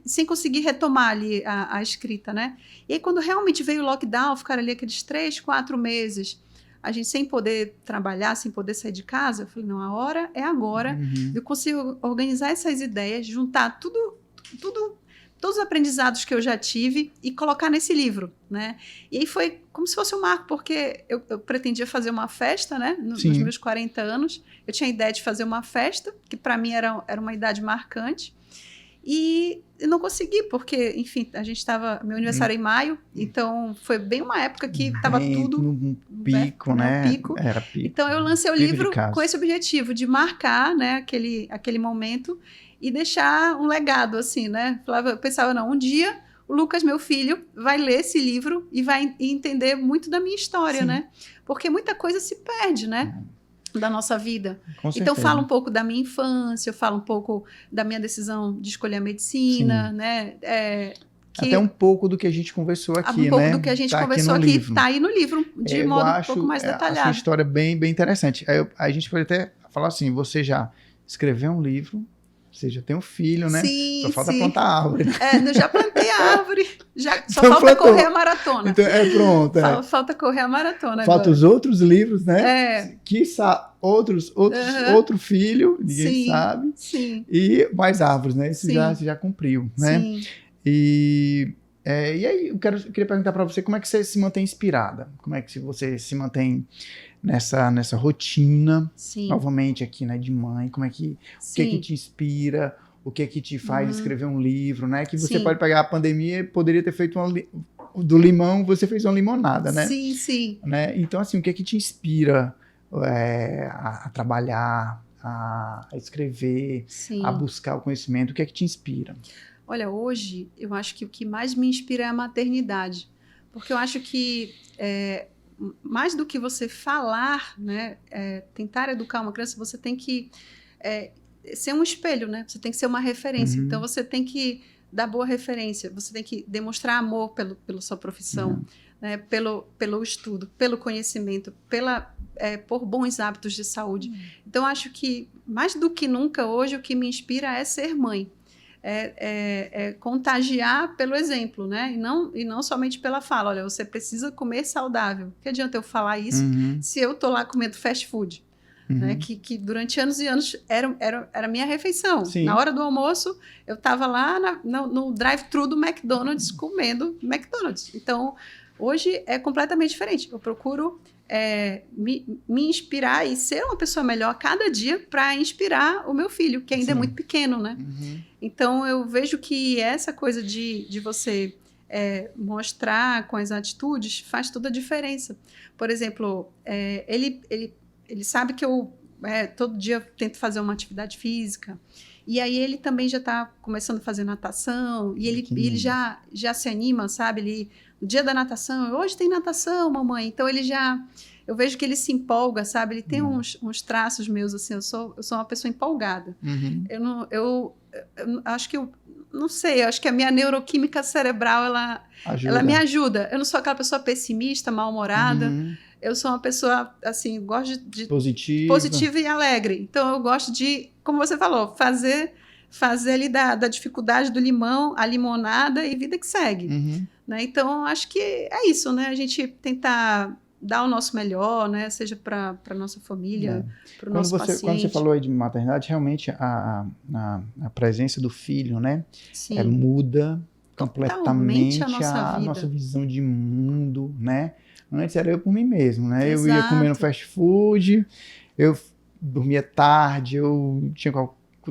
sem conseguir retomar ali a escrita, né? E aí, quando realmente veio o lockdown, ficaram ali aqueles 3, 4 meses... a gente sem poder trabalhar, sem poder sair de casa, eu falei, não, a hora é agora. Uhum. Eu consigo organizar essas ideias, juntar todos os aprendizados que eu já tive e colocar nesse livro, né? E aí foi como se fosse um marco, porque eu pretendia fazer uma festa, né? Nos meus 40 anos. Eu tinha a ideia de fazer uma festa, que para mim era uma idade marcante. E eu não consegui, porque, enfim, meu aniversário é em maio, então foi bem uma época que estava tudo... no pico, né? No pico. Era pico. Então, eu lancei o livro com esse objetivo, de marcar, né, aquele momento e deixar um legado, assim, né? Eu pensava, não, um dia o Lucas, meu filho, vai ler esse livro e vai entender muito da minha história, né? Porque muita coisa se perde, né? Da nossa vida. Então, falo um pouco da minha infância, eu falo um pouco da minha decisão de escolher a medicina, né? Até um pouco do que a gente conversou aqui, né? Um pouco do que a gente conversou aqui está aí no livro, de modo um pouco mais detalhado. A sua história bem, bem interessante. Aí a gente pode até falar assim, você já escreveu um livro, você já tem um filho, né? Sim, só falta plantar a árvore. Né? Eu já plantei a árvore, só falta correr a maratona. Então, pronto. Falta correr a maratona falta agora. Os outros livros, né? Quiçá outro filho, ninguém sabe. Sim. E mais árvores, né? Isso você já cumpriu, né? Sim. E aí, eu queria perguntar para você como é que você se mantém inspirada? Como é que você se mantém nessa rotina, novamente aqui, né, de mãe? Como é que, o que é que te inspira? O que é que te faz escrever um livro, né? Que você pode pegar a pandemia e poderia ter feito do limão, você fez uma limonada, né? Sim. Né? Então, assim, o que é que te inspira a trabalhar, a escrever, a buscar o conhecimento? O que é que te inspira? Olha, hoje eu acho que o que mais me inspira é a maternidade, porque eu acho que mais do que você falar, né, tentar educar uma criança, você tem que ser um espelho, né? Você tem que ser uma referência. Então você tem que dar boa referência, você tem que demonstrar amor pela sua profissão, né, pelo estudo, pelo conhecimento, por bons hábitos de saúde. Então acho que mais do que nunca hoje o que me inspira é ser mãe. Contagiar pelo exemplo, né? E não somente pela fala. Olha, você precisa comer saudável. Que adianta eu falar isso se eu tô lá comendo fast food? Né? Que durante anos e anos era a minha refeição. Na hora do almoço, eu estava lá no drive-thru do McDonald's comendo McDonald's. Então, hoje é completamente diferente. Eu procuro me inspirar e ser uma pessoa melhor a cada dia para inspirar o meu filho, que ainda é muito pequeno, né? Então, eu vejo que essa coisa de você mostrar com as atitudes faz toda a diferença. Por exemplo, ele sabe que eu todo dia tento fazer uma atividade física. E aí ele também já está começando a fazer natação. E ele já se anima, sabe? No dia da natação, hoje tem natação, mamãe. Então eu vejo que ele se empolga, sabe? Ele tem uns traços meus, assim, eu sou uma pessoa empolgada. Eu acho que não sei, eu acho que a minha neuroquímica cerebral, ela me ajuda. Eu não sou aquela pessoa pessimista, mal-humorada. Eu sou uma pessoa, assim, gosto de positiva e alegre. Então, eu gosto de, como você falou, fazer ali da dificuldade do limão a limonada e vida que segue. Né? Então, acho que é isso, né? A gente tentar dar o nosso melhor, né? Seja para a nossa família, para o nosso paciente. Quando você falou aí de maternidade, realmente a presença do filho, né? Muda completamente a nossa visão de mundo, né? Antes era eu por mim mesmo, né? Exato. Eu ia comer no fast food, eu dormia tarde, eu tinha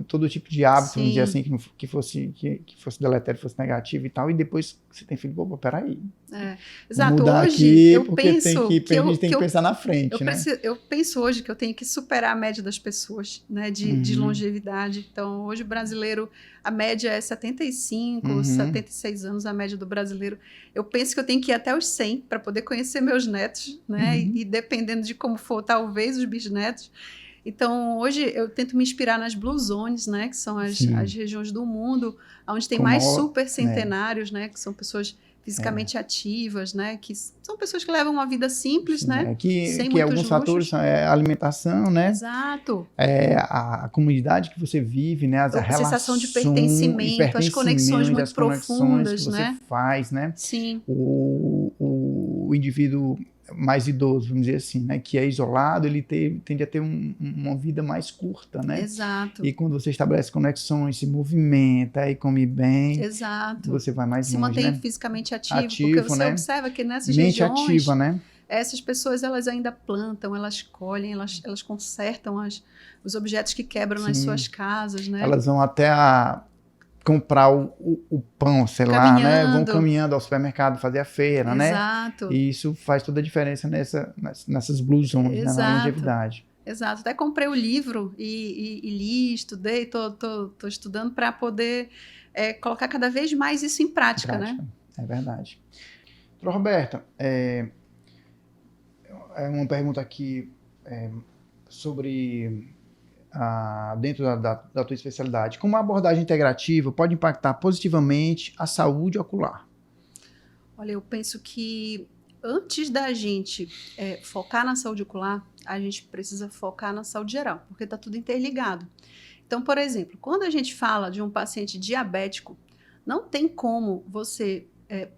todo tipo de hábito, vamos dizer assim, que fosse deletério, fosse negativo e tal, e depois você tem filho, pô, peraí. Exato, mudar hoje aqui, eu porque penso a gente tem que pensar na frente, né? Eu penso hoje que eu tenho que superar a média das pessoas, né, de longevidade. Então, hoje o brasileiro, a média é 75, 76 anos, a média do brasileiro. Eu penso que eu tenho que ir até os 100 para poder conhecer meus netos, né, e dependendo de como for, talvez os bisnetos. Então, hoje eu tento me inspirar nas Blue Zones, né, que são as regiões do mundo onde tem mais super centenários, né, que são pessoas fisicamente ativas, né, que são pessoas que levam uma vida simples, né, sem muitos alguns luxos. Fatores são a alimentação, né, exato, a comunidade que você vive, né, as relações, sensação de pertencimento, as conexões muito profundas, que você né, faz, né, sim, o indivíduo mais idoso, vamos dizer assim, né, que é isolado, ele tende a ter uma vida mais curta, né? Exato. E quando você estabelece conexões, se movimenta e come bem, exato, você vai mais se longe, mantém né? fisicamente ativo, porque você observa que nessas regiões, ativa, né? Essas pessoas, elas ainda plantam, elas colhem, elas consertam os objetos que quebram nas suas casas, né? Elas vão até comprar o pão, sei lá, né? Vão caminhando ao supermercado fazer a feira, exato, né? E isso faz toda a diferença nessas Blue Zones, né? Na longevidade. Exato. Até comprei o livro e li, estudei, tô estudando para poder colocar cada vez mais isso em prática, né? É verdade. Doutora Roberta, é uma pergunta aqui sobre dentro da tua especialidade. Como a abordagem integrativa pode impactar positivamente a saúde ocular? Olha, eu penso que antes da gente focar na saúde ocular, a gente precisa focar na saúde geral, porque está tudo interligado. Então, por exemplo, quando a gente fala de um paciente diabético, não tem como você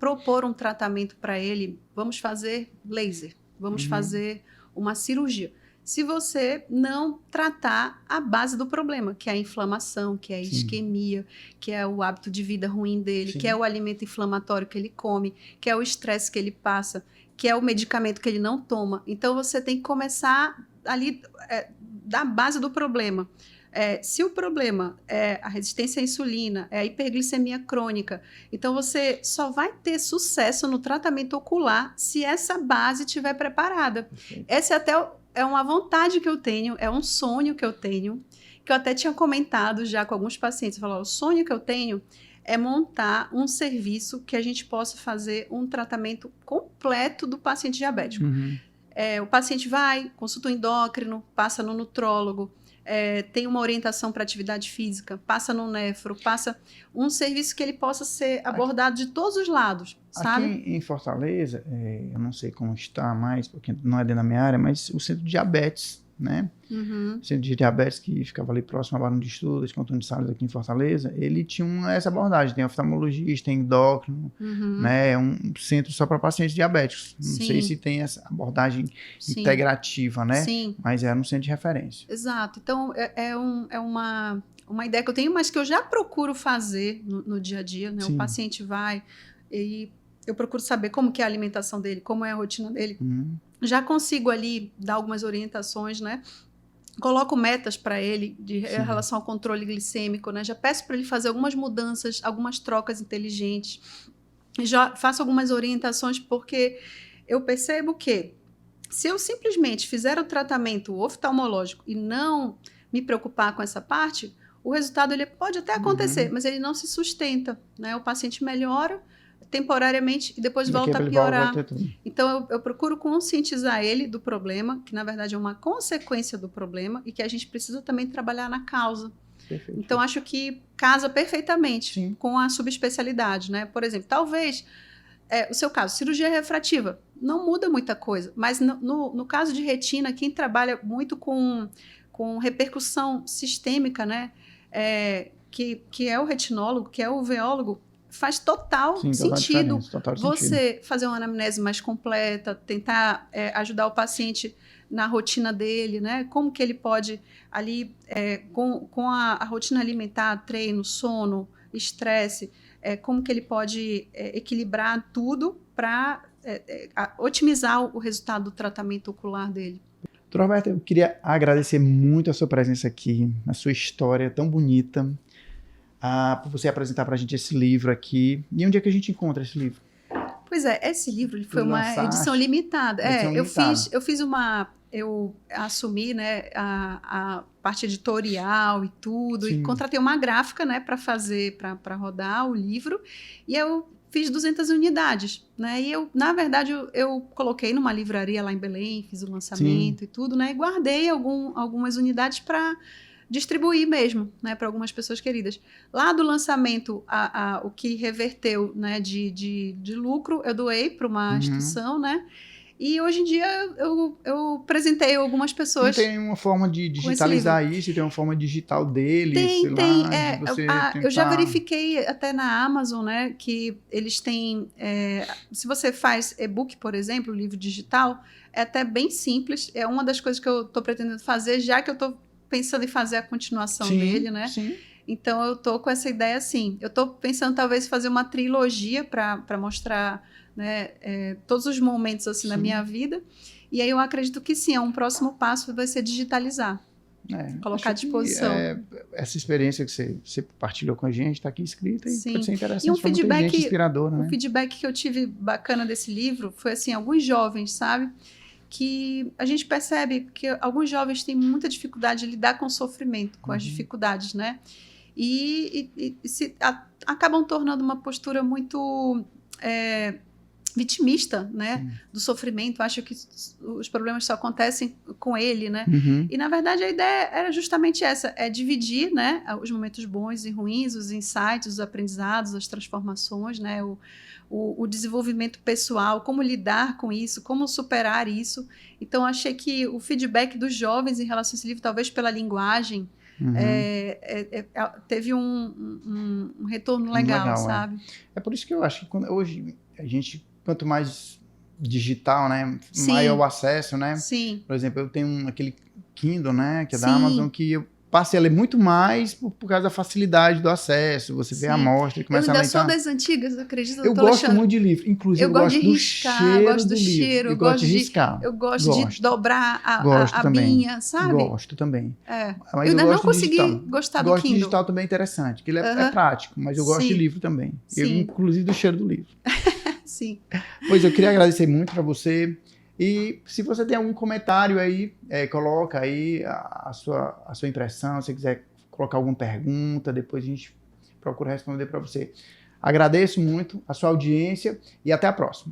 propor um tratamento para ele, vamos fazer laser, vamos fazer uma cirurgia, se você não tratar a base do problema, que é a inflamação, que é a isquemia, que é o hábito de vida ruim dele, que é o alimento inflamatório que ele come, que é o estresse que ele passa, que é o medicamento que ele não toma. Então, você tem que começar ali da base do problema. Se o problema é a resistência à insulina, é a hiperglicemia crônica, então você só vai ter sucesso no tratamento ocular se essa base estiver preparada. Essa é uma vontade que eu tenho, é um sonho que eu tenho, que eu até tinha comentado já com alguns pacientes. Eu falo, o sonho que eu tenho é montar um serviço que a gente possa fazer um tratamento completo do paciente diabético. O paciente vai, consulta o endócrino, passa no nutrólogo, tem uma orientação para atividade física, passa no nefro, passa um serviço que ele possa ser abordado de todos os lados, sabe? Aqui em Fortaleza, eu não sei como está mais, porque não é dentro da minha área, mas o centro de diabetes, né? O centro de diabetes que ficava ali próximo ao Barão de Estudos, com Antônio Salles aqui em Fortaleza, ele tinha essa abordagem, tem oftalmologista, tem endócrino, né? É um centro só para pacientes diabéticos. Não sei se tem essa abordagem integrativa, né? Sim. Mas é um centro de referência. Exato. Então, é uma ideia que eu tenho, mas que eu já procuro fazer no dia a dia, né? O paciente vai e eu procuro saber como que é a alimentação dele, como é a rotina dele. Já consigo ali dar algumas orientações, né? Coloco metas para ele em relação ao controle glicêmico, né? Já peço para ele fazer algumas mudanças, algumas trocas inteligentes. Já faço algumas orientações porque eu percebo que se eu simplesmente fizer o tratamento oftalmológico e não me preocupar com essa parte, o resultado ele pode até acontecer, mas ele não se sustenta, né? O paciente melhora temporariamente e depois volta a piorar. Então, eu procuro conscientizar ele do problema, que na verdade é uma consequência do problema e que a gente precisa também trabalhar na causa. Perfeito. Então, acho que casa perfeitamente Sim. com a subespecialidade, né? Por exemplo, talvez o seu caso, cirurgia refrativa, não muda muita coisa, mas no caso de retina, quem trabalha muito com repercussão sistêmica, né? Que é o retinólogo, que é o uveólogo, faz total Sim, sentido total você fazer uma anamnese mais completa, tentar ajudar o paciente na rotina dele, né? Como que ele pode ali, com a rotina alimentar, treino, sono, estresse, como que ele pode equilibrar tudo para otimizar o resultado do tratamento ocular dele. Doutora Roberta, eu queria agradecer muito a sua presença aqui, a sua história tão bonita, por você apresentar para a gente esse livro aqui. E onde é que a gente encontra esse livro? Pois é, esse livro ele foi uma edição limitada. Eu assumi, né, a parte editorial e tudo, Sim. e contratei uma gráfica, né, para rodar o livro, e eu fiz 200 unidades, né, e na verdade, eu coloquei numa livraria lá em Belém, fiz o lançamento. Sim. E tudo, né, e guardei algumas unidades para distribuir mesmo, né, para algumas pessoas queridas. Lá do lançamento, o que reverteu, né, de lucro, eu doei para uma instituição, né, e hoje em dia eu presentei algumas pessoas. Não tem uma forma de digitalizar isso? Tem uma forma digital deles? Tem. Eu já verifiquei até na Amazon, né, que eles têm. Se você faz e-book, por exemplo, livro digital, é até bem simples. É uma das coisas que eu estou pretendendo fazer, já que eu estou pensando em fazer a continuação dele, né? Sim. Então eu estou com essa ideia assim. Eu estou pensando talvez fazer uma trilogia para mostrar, né, todos os momentos assim da minha vida. E aí eu acredito que sim, um próximo passo vai ser digitalizar. Colocar à disposição. Essa experiência que você partilhou com a gente está aqui escrita e pode ser interessante. E um feedback inspirador, né? O feedback que eu tive bacana desse livro foi assim, alguns jovens, sabe? Que a gente percebe que alguns jovens têm muita dificuldade de lidar com o sofrimento, com as dificuldades, né? E acabam tornando uma postura muito vitimista, né? Do sofrimento. Acho que os problemas só acontecem com ele, né? E, na verdade, a ideia era justamente essa, dividir, né, os momentos bons e ruins, os insights, os aprendizados, as transformações, né? O desenvolvimento pessoal, como lidar com isso, como superar isso. Então, achei que o feedback dos jovens em relação a esse livro, talvez pela linguagem, teve um retorno legal, sabe? É por isso que eu acho que hoje a gente, quanto mais digital, né, maior o acesso, né? Sim. Por exemplo, eu tenho aquele Kindle, né, que é da Amazon, que eu passei a ler muito mais por causa da facilidade do acesso. Você vê a amostra e começa a ler. Eu ainda sou das antigas, acredito. Eu gosto muito de livro. Inclusive, eu gosto do cheiro, gosto do cheiro, eu gosto de riscar. Eu gosto de dobrar a abinha, sabe? Gosto também. Eu ainda não consegui gostar do Kindle. Gosto de digital também é interessante, porque ele é prático, mas eu gosto de livro também. Inclusive do cheiro do livro. Sim. Pois eu queria agradecer muito para você. E se você tem algum comentário aí, coloca aí a sua impressão. Se você quiser colocar alguma pergunta, depois a gente procura responder para você. Agradeço muito a sua audiência e até a próxima.